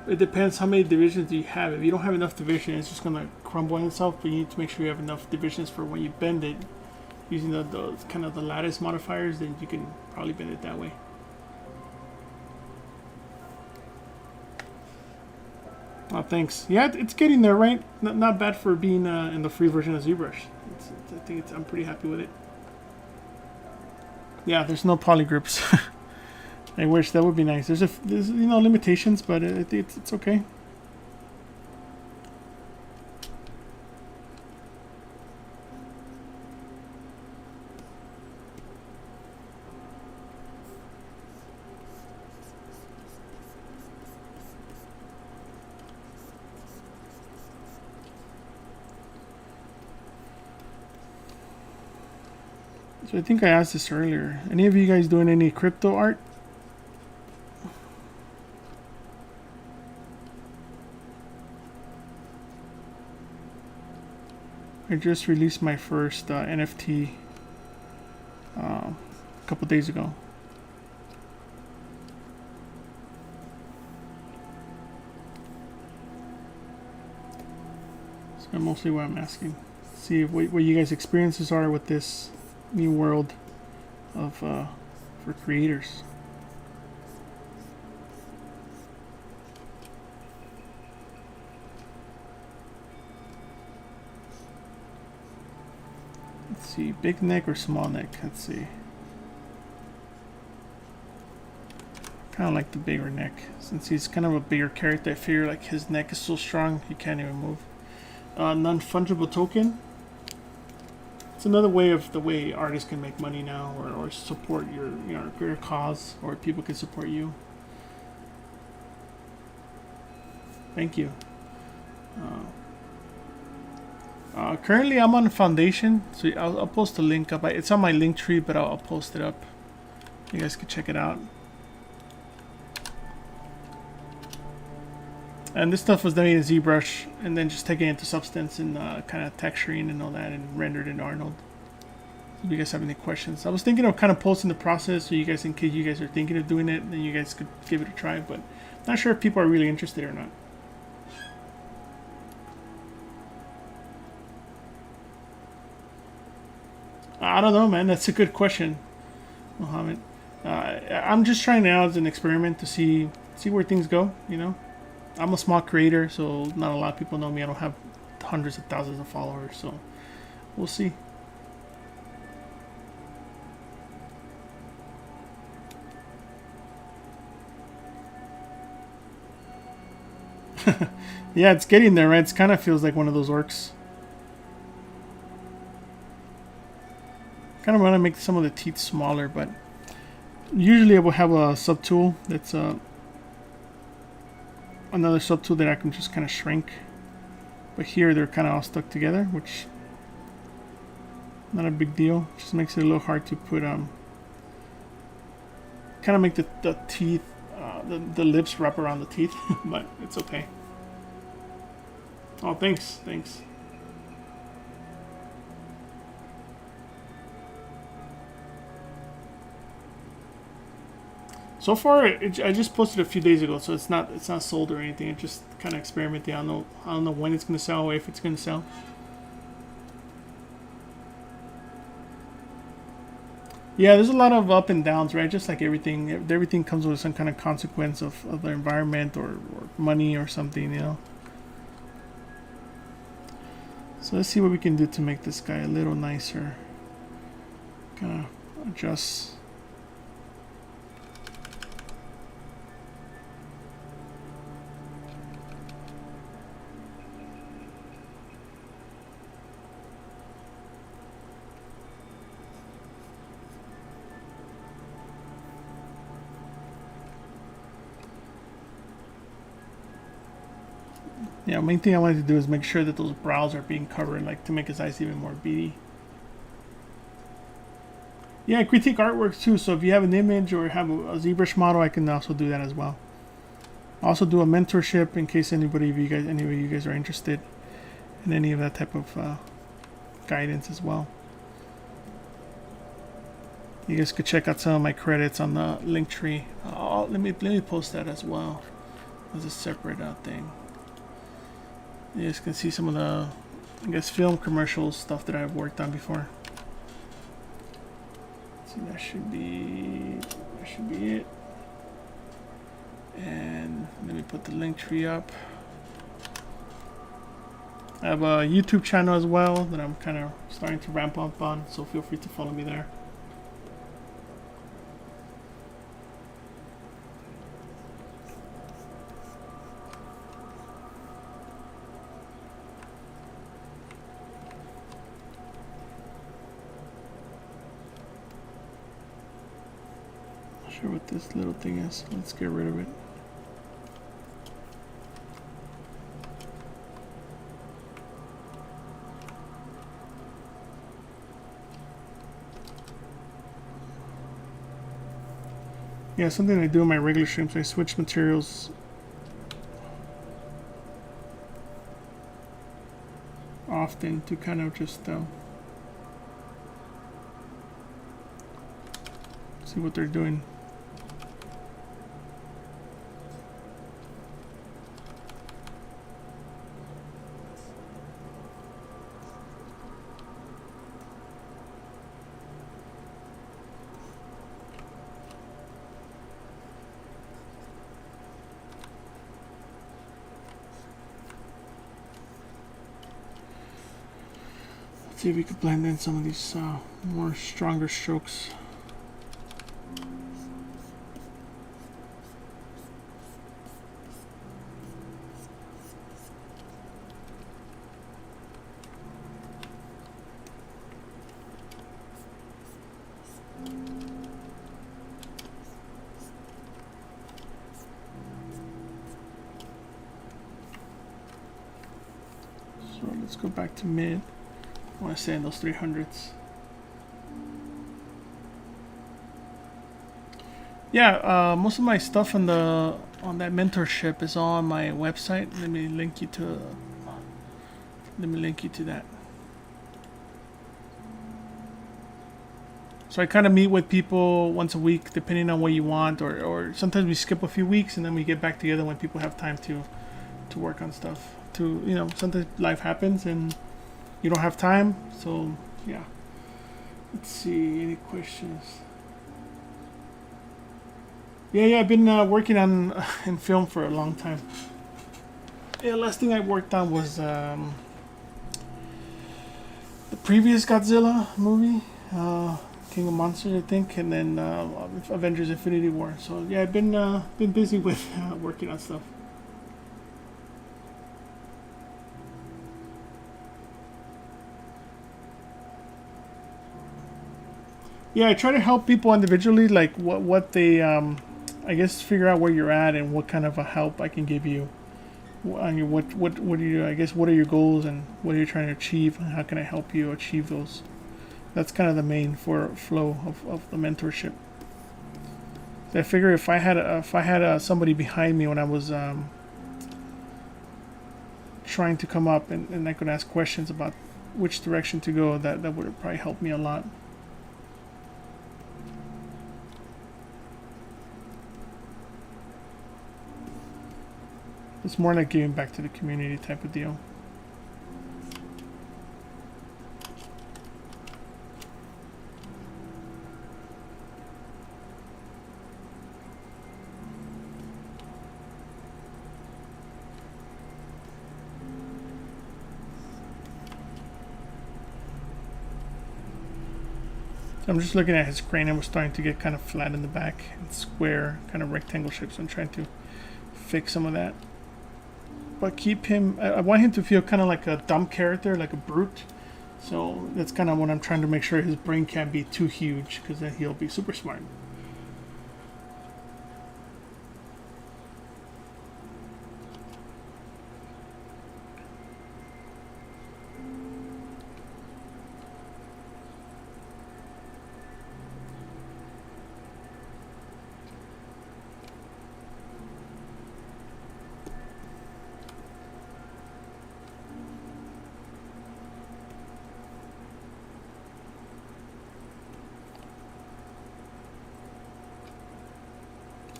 It depends how many divisions you have. If you don't have enough division, it's just gonna crumble on itself, but you need to make sure you have enough divisions for when you bend it using the kind of the lattice modifiers, then you can probably bend it that way. Oh, thanks. Yeah, it's getting there, right? Not bad for being in the free version of ZBrush. I'm pretty happy with it. Yeah, there's no poly grips. I wish that would be nice. There's limitations, but it's okay. So I think I asked this earlier. Any of you guys doing any crypto art? I just released my first NFT a couple days ago. So mostly what I'm asking. See what you guys' experiences are with this new world of for creators. Let's see, big neck or small neck? Let's see. Kind of like the bigger neck. Since he's kind of a bigger character, I figure like his neck is so strong he can't even move. Non-fungible token. It's another way of the way artists can make money now, or support your cause, or people can support you. Thank you. Currently, I'm on Foundation, so I'll post a link up. It's on my link tree, but I'll post it up. You guys can check it out. And this stuff was done in ZBrush, and then just taken into Substance and kind of texturing and all that, and rendered in Arnold. So if you guys have any questions, I was thinking of kind of posting the process, so you guys, in case you guys are thinking of doing it, then you guys could give it a try. But not sure if people are really interested or not. I don't know, man. That's a good question, Mohammed. I'm just trying it out as an experiment to see where things go. You know. I'm a small creator, so not a lot of people know me. I don't have hundreds of thousands of followers, so we'll see. Yeah, it's getting there, right? It kind of feels like one of those orcs. Kind of want to make some of the teeth smaller, but usually I will have a subtool that's another subtool that I can just kind of shrink, but here they're kind of all stuck together, which not a big deal. Just makes it a little hard to put kind of make the teeth the lips wrap around the teeth. But it's okay. Oh, thanks. So far, I just posted a few days ago, so it's not sold or anything. It's just kind of experimenting. I don't know when it's gonna sell or if it's gonna sell. Yeah, there's a lot of up and downs, right? Just like everything. Everything comes with some kind of consequence of the environment or money or something, you know. So let's see what we can do to make this guy a little nicer. Kind of adjust. Yeah, main thing I wanted to do is make sure that those brows are being covered, like to make his eyes even more beady. Yeah, critique artwork too, so if you have an image or have a ZBrush model, I can also do that as well. I also do a mentorship in case any of you guys are interested in any of that type of guidance as well. You guys could check out some of my credits on the link tree. Let me post that as well as a separate thing. You guys can see some of the, I guess, film commercials stuff that I've worked on before. So that should be it. And let me put the link tree up. I have a YouTube channel as well that I'm kind of starting to ramp up on, so feel free to follow me there. Not sure what this little thing is. Let's get rid of it. Yeah, something I do in my regular streams, I switch materials often to kind of just see what they're doing. See if we could blend in some of these more stronger strokes. So let's go back to mid. I want to stay in those 300s. Yeah, most of my stuff on that mentorship is on my website. Let me link you to that. So I kind of meet with people once a week, depending on what you want, or sometimes we skip a few weeks and then we get back together when people have time to work on stuff. Sometimes life happens and you don't have time, so yeah. Let's see, any questions? Yeah, I've been working on in film for a long time. Yeah, last thing I worked on was the previous Godzilla movie, King of Monsters, I think, and then Avengers: Infinity War. So yeah, I've been busy with working on stuff. Yeah, I try to help people individually, like what they, I guess, figure out where you're at and what kind of a help I can give you. I mean, what are you? I guess what are your goals and what are you trying to achieve? And how can I help you achieve those? That's kind of the main flow of the mentorship. So I figure if I had somebody behind me when I was trying to come up and I could ask questions about which direction to go, that would probably help me a lot. It's more like giving back to the community type of deal. I'm just looking at his cranium. We're starting to get kind of flat in the back and square, kind of rectangle shapes. So I'm trying to fix some of that. But keep him, I want him to feel kind of like a dumb character, like a brute. So that's kind of what I'm trying to make sure his brain can't be too huge, because then he'll be super smart.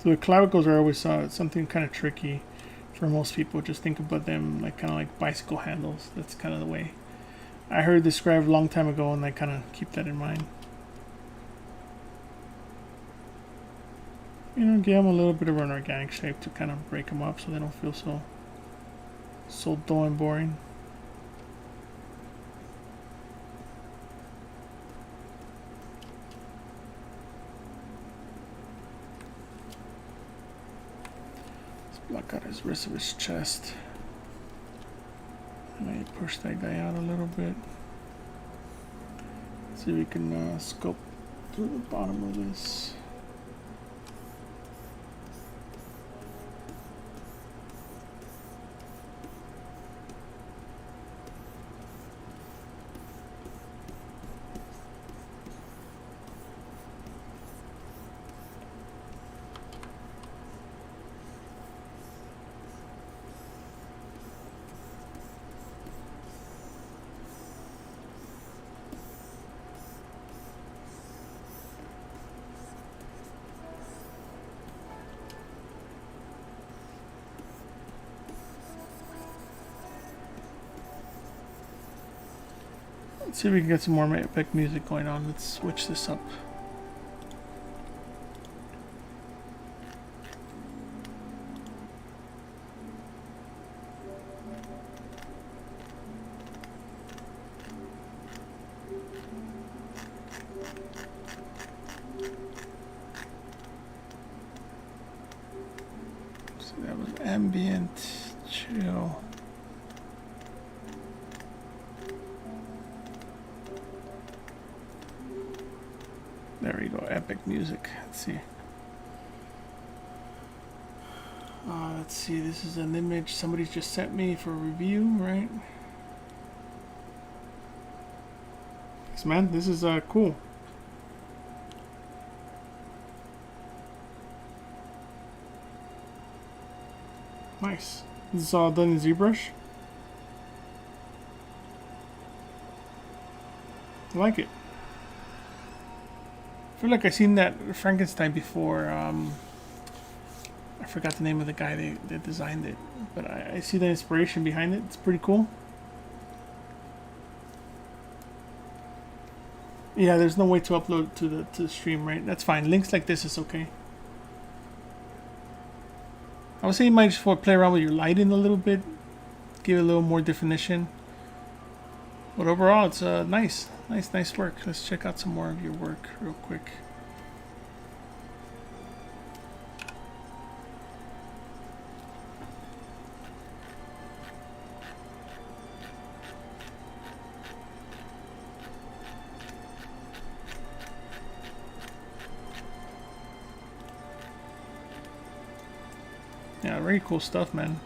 So the clavicles are always something kind of tricky for most people. Just think about them like kind of like bicycle handles. That's kind of the way I heard described a long time ago, and I kind of keep that in mind. You know, give them a little bit of an organic shape to kind of break them up so they don't feel so dull and boring. Block out his rest of his chest. And I push that guy out a little bit. See if we can sculpt through the bottom of this. Let's see if we can get some more epic music going on. Let's switch this up. So that was ambient, chill. There we go, epic music. Let's see. Let's see, this is an image somebody just sent me for review, right? Thanks, man. This is cool. Nice. This is all done in ZBrush. I like it. I feel like I've seen that Frankenstein before. I forgot the name of the guy that designed it, but I see the inspiration behind it. It's pretty cool. Yeah, there's no way to upload to the stream, right? That's fine. Links like this is okay. I would say you might just play around with your lighting a little bit, give it a little more definition. But overall, it's nice work. Let's check out some more of your work real quick. Yeah, very cool stuff, man.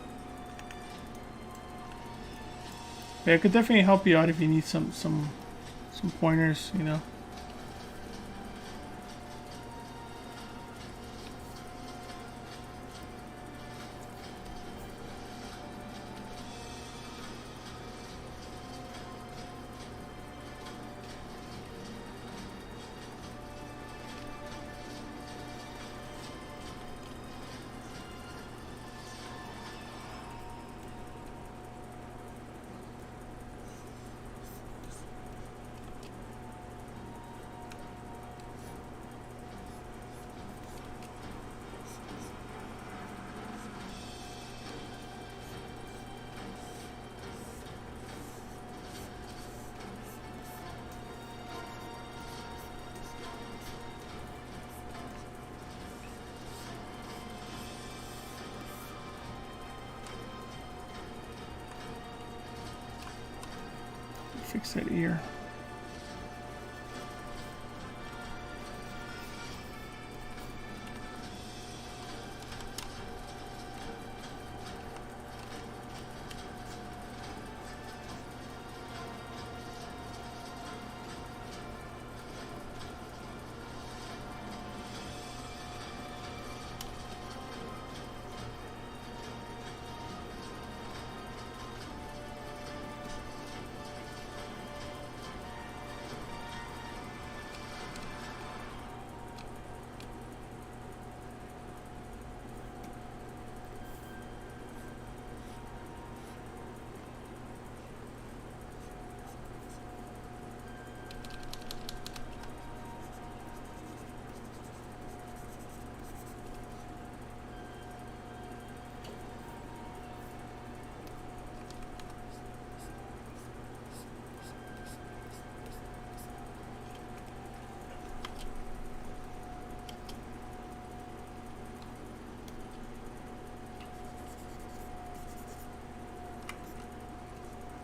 Yeah, I could definitely help you out if you need some pointers, you know. fix that ear.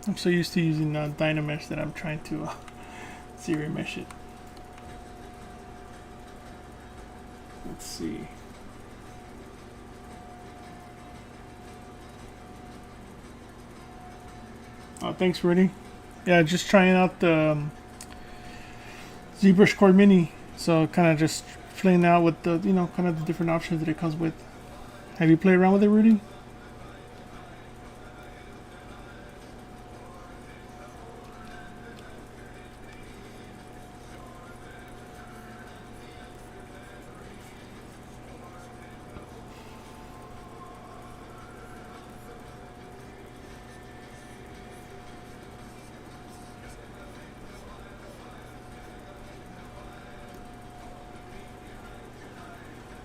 I'm so used to using Dynamesh that I'm trying to ZBrush it. Let's see. Oh, thanks, Rudy. Yeah, just trying out the ZBrushCore Mini. So kind of just playing out with the, you know, kind of the different options that it comes with. Have you played around with it, Rudy?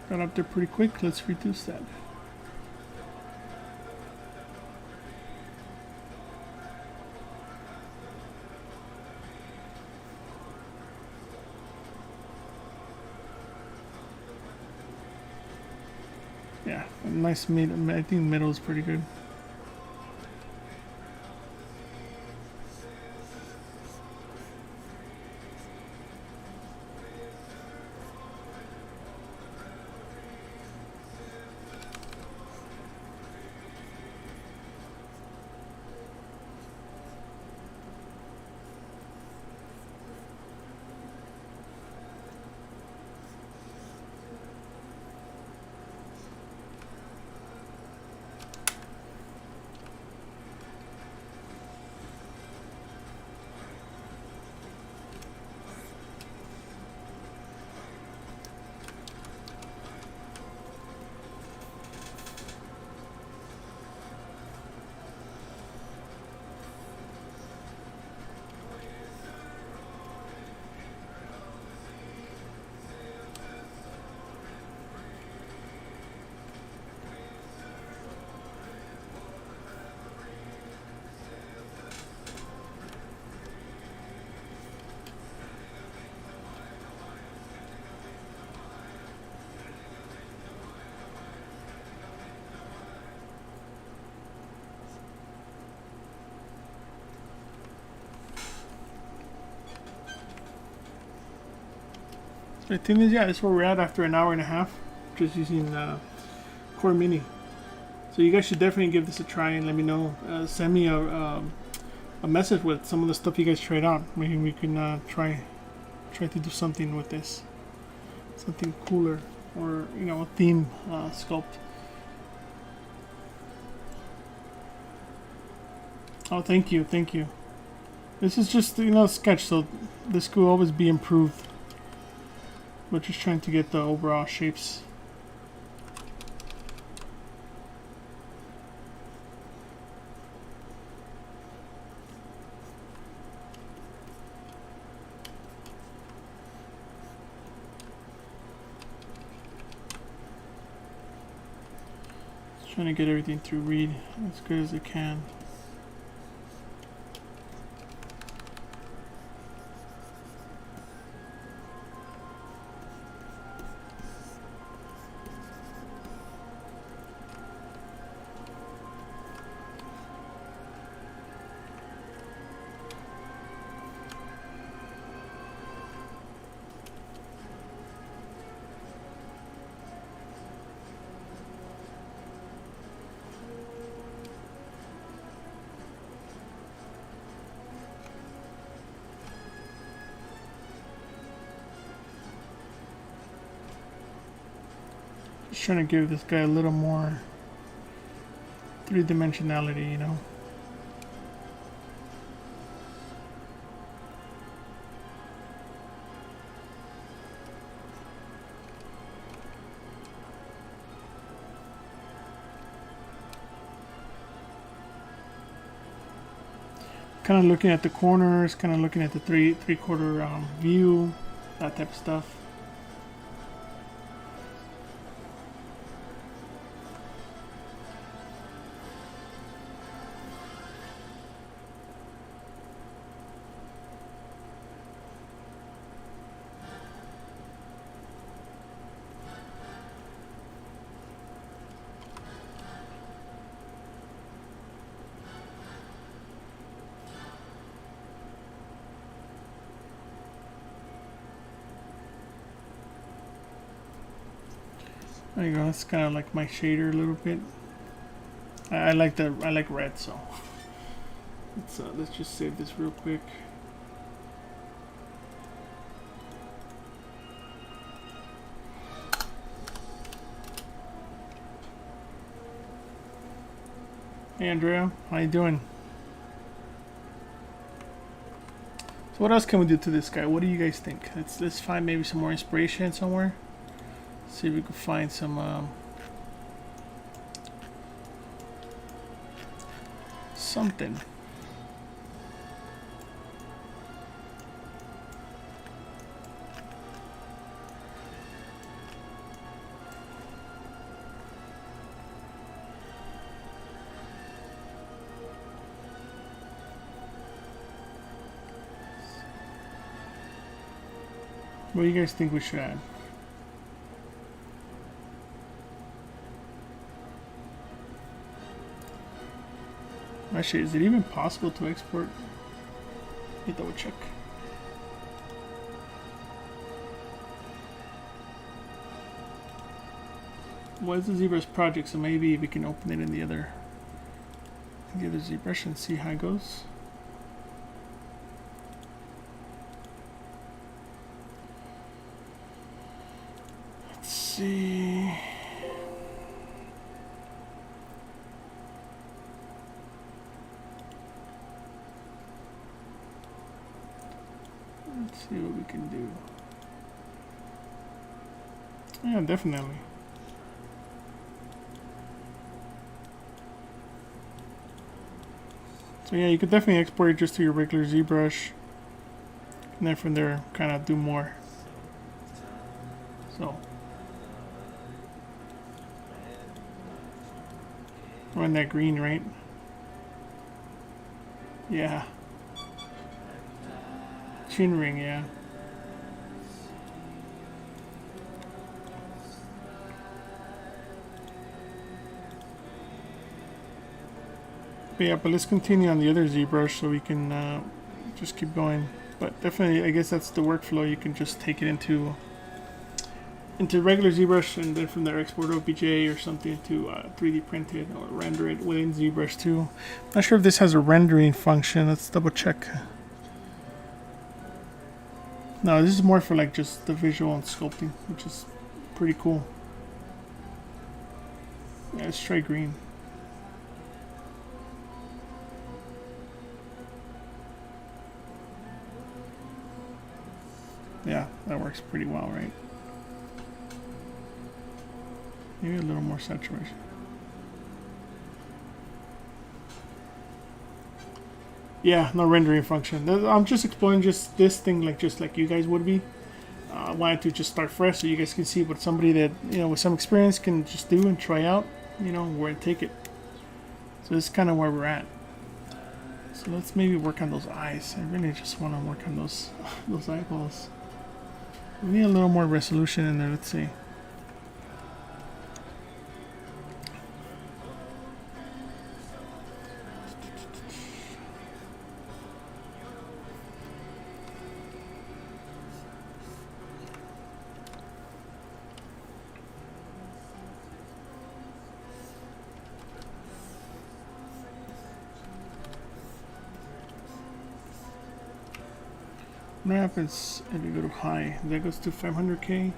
Got up there pretty quick. Let's reduce that. Yeah, a nice mid. I think middle is pretty good. So I think that's where we're at after an hour and a half, just using Core Mini. So you guys should definitely give this a try and let me know. Send me a message with some of the stuff you guys tried out. Maybe we can try to do something with this, something cooler, or you know, a theme sculpt. Oh, thank you, thank you. This is just, you know, a sketch, so this could always be improved. We're just trying to get the overall shapes. Just trying to get everything through read as good as I can. Just trying to give this guy a little more three-dimensionality, you know. Kind of looking at the corners, kind of looking at the three-quarter view, that type of stuff. There you go. That's kind of like my shader a little bit. I like red, so let's just save this real quick. Hey Andrea, how you doing? So what else can we do to this guy? What do you guys think? Let's find maybe some more inspiration somewhere. See if we can find some something. What do you guys think we should add? Actually, is it even possible to export? Let me double check. What is the ZBrush project? So maybe we can open it in the other ZBrush and see how it goes. Let's see. Let's see what we can do. Yeah, definitely. So yeah, you could definitely export it just to your regular ZBrush, and then from there, kind of do more. So run that green, right? Yeah. Chin ring, yeah. But yeah, but let's continue on the other ZBrush so we can just keep going. But definitely, I guess that's the workflow. You can just take it into regular ZBrush and then from there export OBJ or something to 3D print it or render it within ZBrush too. Not sure if this has a rendering function. Let's double check. No, this is more for like just the visual and sculpting, which is pretty cool. Yeah, let's try green. Yeah, that works pretty well, right? Maybe a little more saturation. Yeah, no rendering function. I'm just exploring just this thing just like you guys would be. I wanted to just start fresh so you guys can see what somebody that, you know, with some experience can just do and try out, you know, where to take it. So this is kind of where we're at. So let's maybe work on those eyes. I really just want to work on those eyeballs. We need a little more resolution in there. Let's see. What happens if you go to high? That goes to 500K.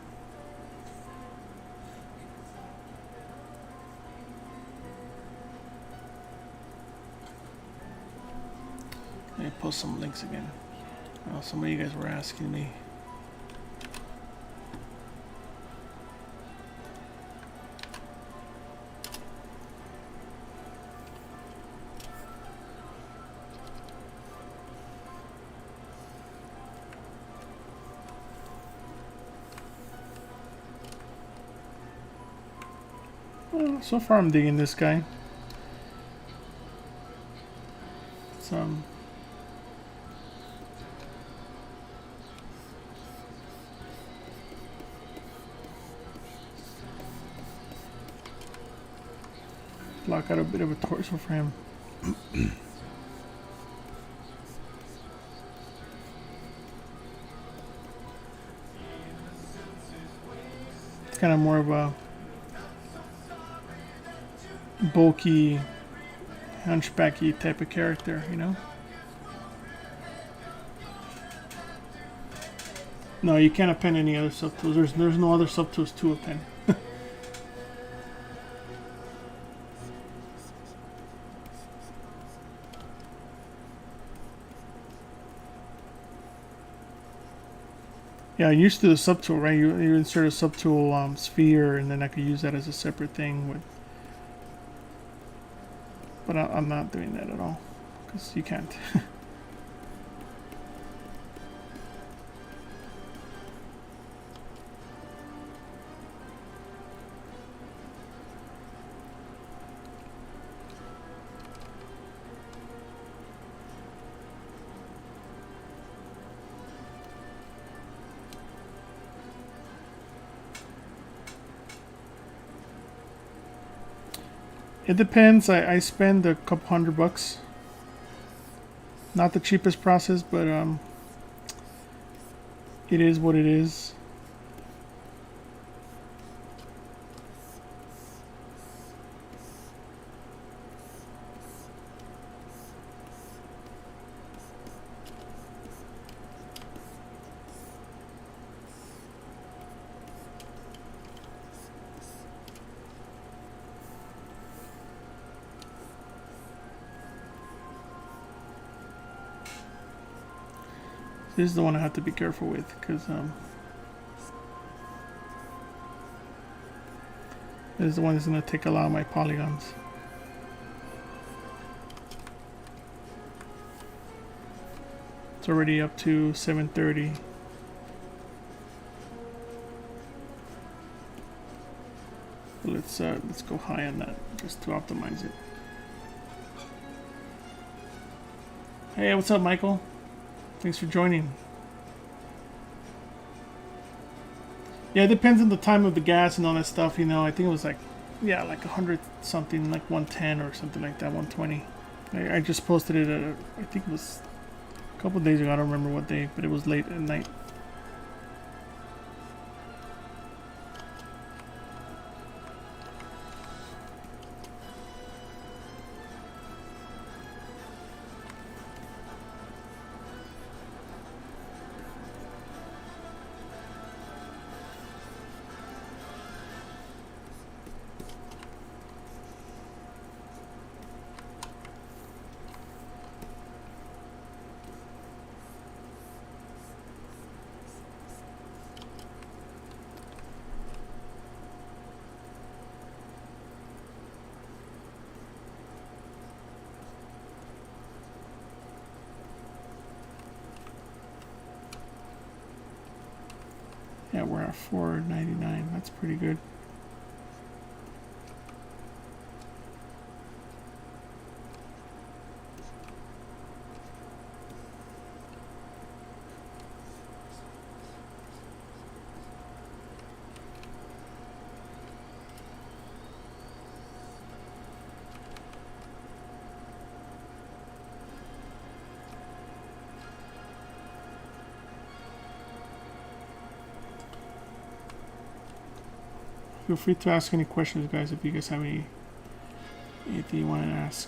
post some links again. Some of you guys were asking me. Well, so far I'm digging this guy. Some block out a bit of a torso for him. It's kind of more of a bulky, hunchbacky type of character, you know? No, you can't append any other subtools. There's no other subtools to append. Yeah, used to the subtool, right? You insert a subtool sphere, and then I could use that as a separate thing. But I'm not doing that at all, because you can't. It depends. I spend a couple $100. Not the cheapest process, but it is what it is. This is the one I have to be careful with, because this is the one that's going to take a lot of my polygons. It's already up to 730. Let's go high on that just to optimize it. Hey, what's up, Michael? Thanks for joining. Yeah, it depends on the time of the gas and all that stuff, you know. I think it was like, yeah, like 100 something, like 110 or something like that, 120. I just posted it at, I think it was a couple of days ago. I don't remember what day, but it was late at night. Yeah, we're at 499. That's pretty good. Feel free to ask any questions, guys, if you guys have anything you want to ask.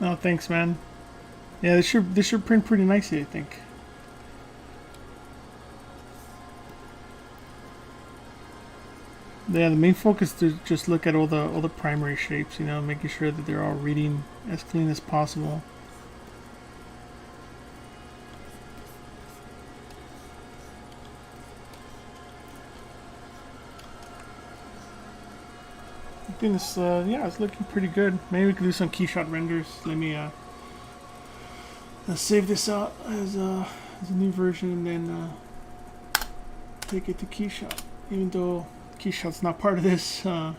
Oh, thanks, man. Yeah, this should print pretty nicely, I think. Yeah, the main focus is to just look at all the primary shapes, you know, making sure that they're all reading as clean as possible. I think this, yeah, it's looking pretty good. Maybe we could do some KeyShot renders. Let me save this out as a new version and then take it to KeyShot. Even though KeyShot's not part of this. Yeah,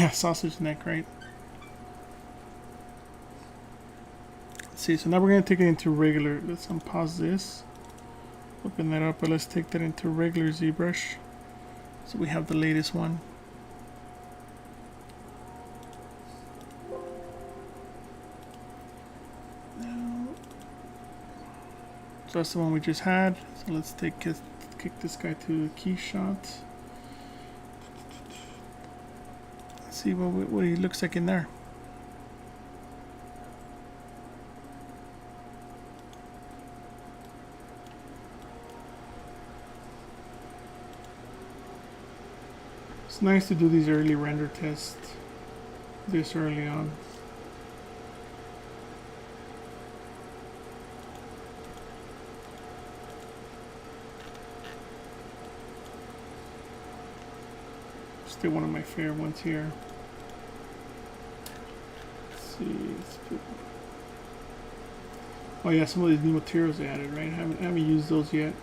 sausage neck, right? Let's see, so now we're going to take it into regular. Let's unpause this. Open that up, but let's take that into regular ZBrush. So we have the latest one. So that's the one we just had. So let's kick this guy to KeyShot. Let's see what he looks like in there. It's nice to do these early render tests this early on. Still one of my favorite ones here. Let's see. Oh yeah, some of these new materials they added, right? I haven't used those yet.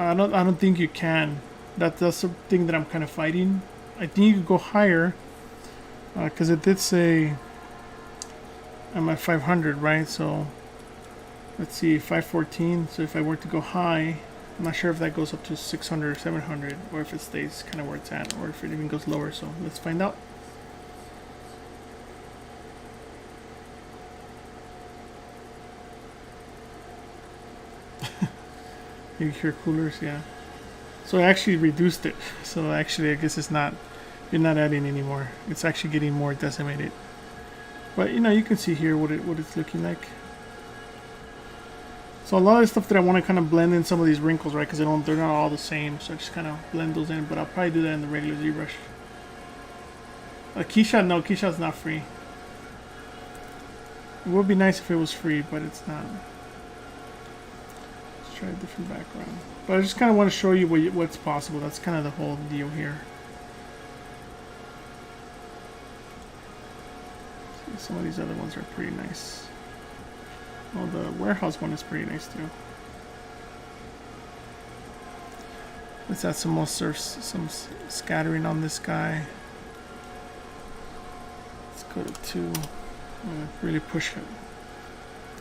I don't think you can. That's the thing that I'm kind of fighting. I think you could go higher, because it did say I'm at 500, right? So let's see, 514. So if I were to go high, I'm not sure if that goes up to 600 or 700, or if it stays kind of where it's at, or if it even goes lower. So let's find out. You hear coolers, yeah. So I actually reduced it. So actually, I guess it's not, you're not adding anymore. It's actually getting more decimated. But you know, you can see here what it's looking like. So a lot of stuff that I want to kind of blend in some of these wrinkles, right? Because they're not all the same. So I just kind of blend those in. But I'll probably do that in the regular ZBrush. KeyShot, no, KeyShot's not free. It would be nice if it was free, but it's not. Try a different background, but I just kind of want to show you what's possible. That's kind of the whole deal here. See, some of these other ones are pretty nice. Oh, the warehouse one is pretty nice too. Let's add some more some scattering on this guy. Let's go to 2. Really push it.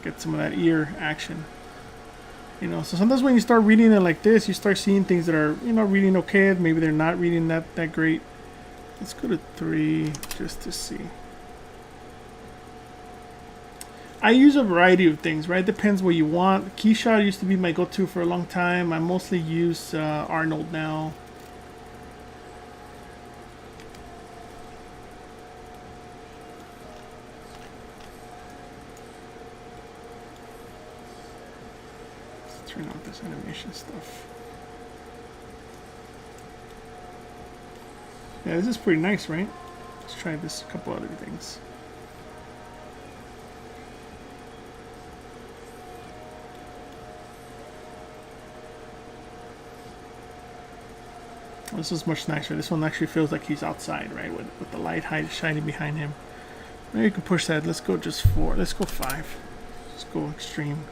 Get some of that ear action. You know, so sometimes when you start reading it like this, you start seeing things that are, you know, reading okay. Maybe they're not reading that great. Let's go to 3 just to see. I use a variety of things, right? Depends what you want. KeyShot used to be my go-to for a long time. I mostly use Arnold now. Turn off this animation stuff. Yeah, this is pretty nice, right? Let's try this, a couple other things. This is much nicer. This one actually feels like he's outside, right? With the light shining behind him. Maybe you can push that. Let's go just 4. Let's go 5. Let's go extreme.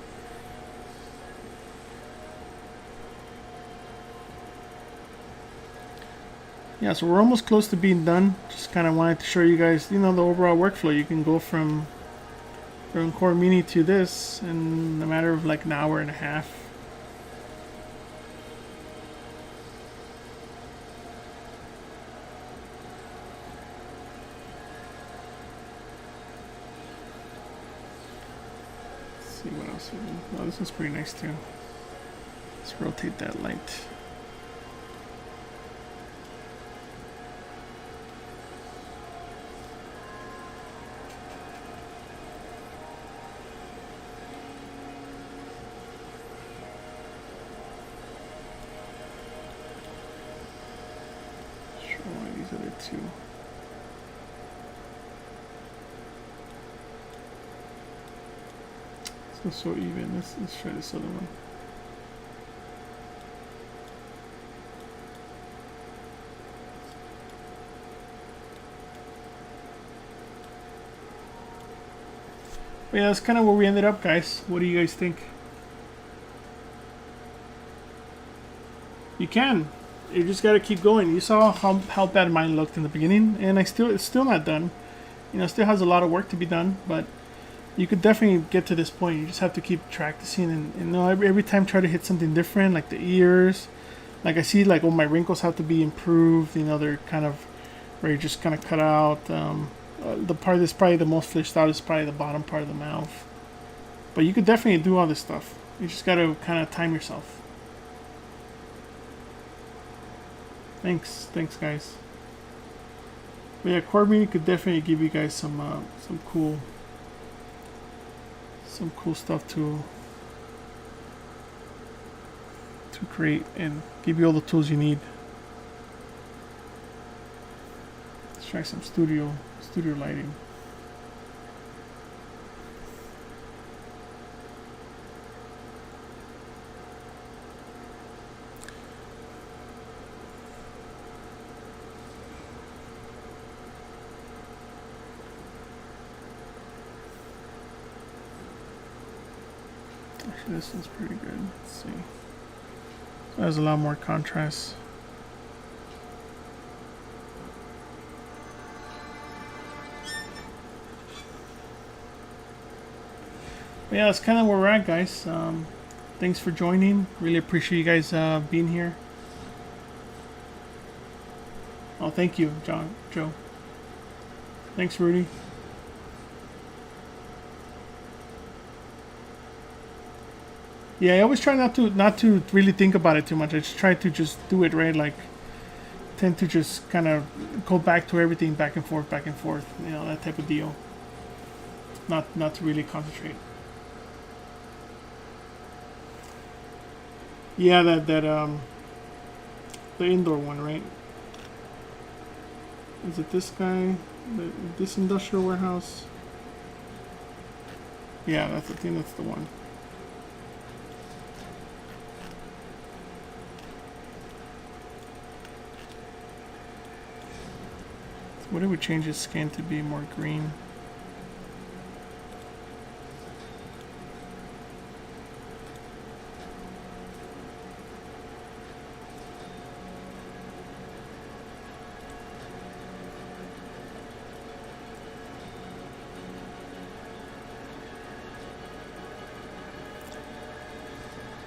yeah, so we're almost close to being done. Just kind of wanted to show you guys, you know, the overall workflow. You can go from Core Mini to this in a matter of like an hour and a half. Let's see what else we do. Oh, this one's pretty nice too. Let's rotate that light. These other two. It's not so even. Let's try this other one. But yeah, that's kind of where we ended up, guys. What do you guys think? You can. You just gotta keep going. You saw how bad mine looked in the beginning, and it's still not done. You know, still has a lot of work to be done, but you could definitely get to this point. You just have to keep practicing, and you know, every time try to hit something different, like the ears. Like I see, like, oh, my wrinkles have to be improved. You know, they're kind of where you just kind of cut out. The part that's probably the most fleshed out is probably the bottom part of the mouth. But you could definitely do all this stuff. You just gotta kind of time yourself. Thanks guys. But yeah, Core Mini could definitely give you guys some cool stuff to create and give you all the tools you need. Let's try some studio lighting. Actually, this one's pretty good. Let's see. So it has a lot more contrast. But yeah, that's kind of where we're at, guys. Thanks for joining. Really appreciate you guys being here. Oh, thank you, Joe. Thanks, Rudy. Yeah, I always try not to really think about it too much. I just try to just do it, right? Like, tend to just kind of go back to everything, back and forth, you know, that type of deal. Not to really concentrate. Yeah, the indoor one, right? Is it this guy? This industrial warehouse? Yeah, that's the thing. That's the one. So what if we change his skin to be more green?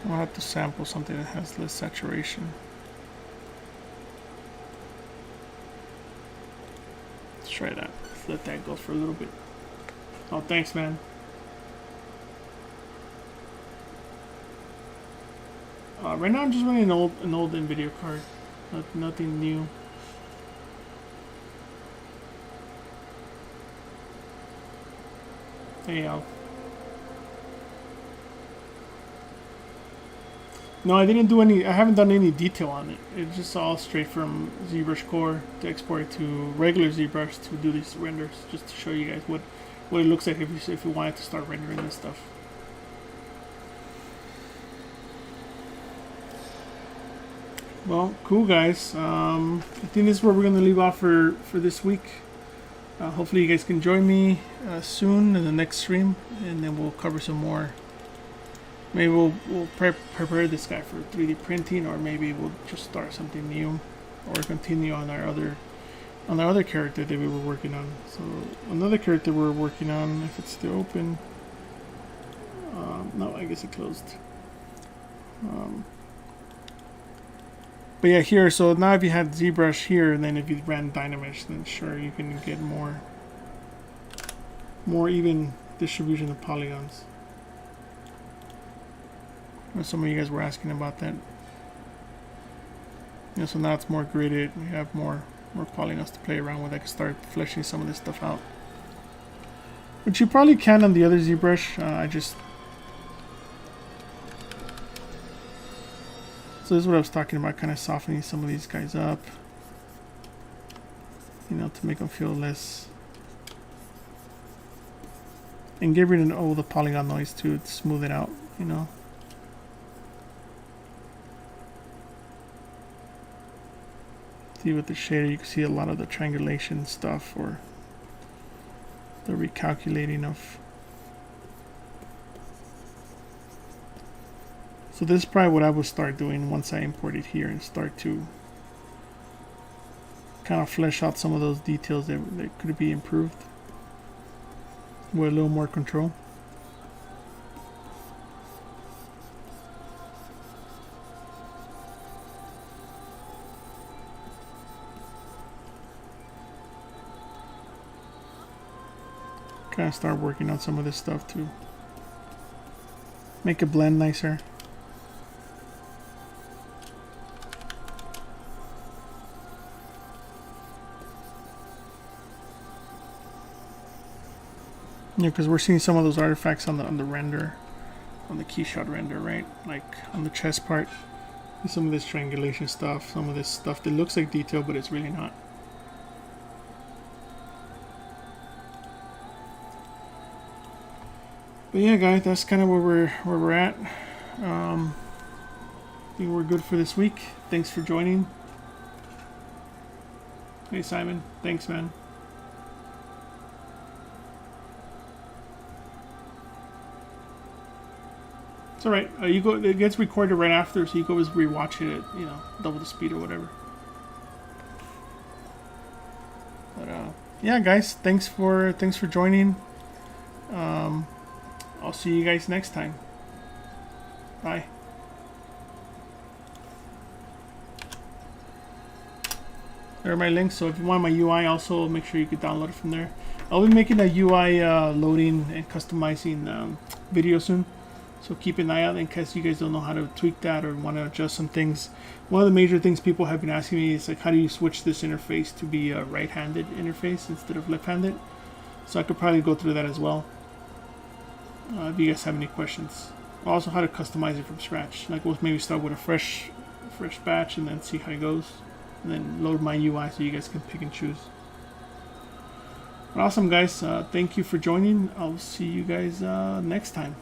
I'll have to sample something that has less saturation. Let's try that. Let's let that go for a little bit. Oh, thanks, man. Right now I'm just running an old NVIDIA card. Nothing new. Hey, Al. No, I didn't do any. I haven't done any detail on it. It's just all straight from ZBrushCore to export it to regular ZBrush to do these renders, just to show you guys what it looks like if you wanted to start rendering this stuff. Well, cool, guys. I think this is where we're gonna leave off for this week. Hopefully, you guys can join me soon in the next stream, and then we'll cover some more. Maybe we'll prepare this guy for 3D printing, or maybe we'll just start something new, or continue on our other character that we were working on. So another character we're working on, if it's still open, no, I guess it closed. But yeah, here, so now if you had ZBrush here, and then if you ran Dynamesh, then sure, you can get more even distribution of polygons. Some of you guys were asking about that. Yeah, so now it's more gridded. We have more polygons to play around with. I can start fleshing some of this stuff out, which you probably can on the other ZBrush. So this is what I was talking about, kind of softening some of these guys up, you know, to make them feel less, and get rid of all the polygon noise too, to smooth it out, you know. See, with the shader, you can see a lot of the triangulation stuff, or the recalculating of. So this is probably what I would start doing once I import it here and start to kind of flesh out some of those details that could be improved with a little more control. Kind of start working on some of this stuff to make it blend nicer. Yeah, because we're seeing some of those artifacts on the render, on the KeyShot render, right? Like on the chest part, some of this triangulation stuff, some of this stuff that looks like detail, but it's really not. But yeah, guys, that's kind of where we're at. I think we're good for this week. Thanks for joining. Hey Simon, thanks, man. It's all right. It gets recorded right after, so you can always rewatch it at, you know, double the speed or whatever. But yeah, guys, thanks for joining. I'll see you guys next time. Bye. There are my links, so if you want my UI, also make sure you can download it from there. I'll be making a UI loading and customizing video soon. So keep an eye out in case you guys don't know how to tweak that or want to adjust some things. One of the major things people have been asking me is like, how do you switch this interface to be a right-handed interface instead of left-handed? So I could probably go through that as well. If you guys have any questions. Also how to customize it from scratch. Like we'll maybe start with a fresh batch and then see how it goes. And then load my UI so you guys can pick and choose. But awesome, guys. Thank you for joining. I'll see you guys next time.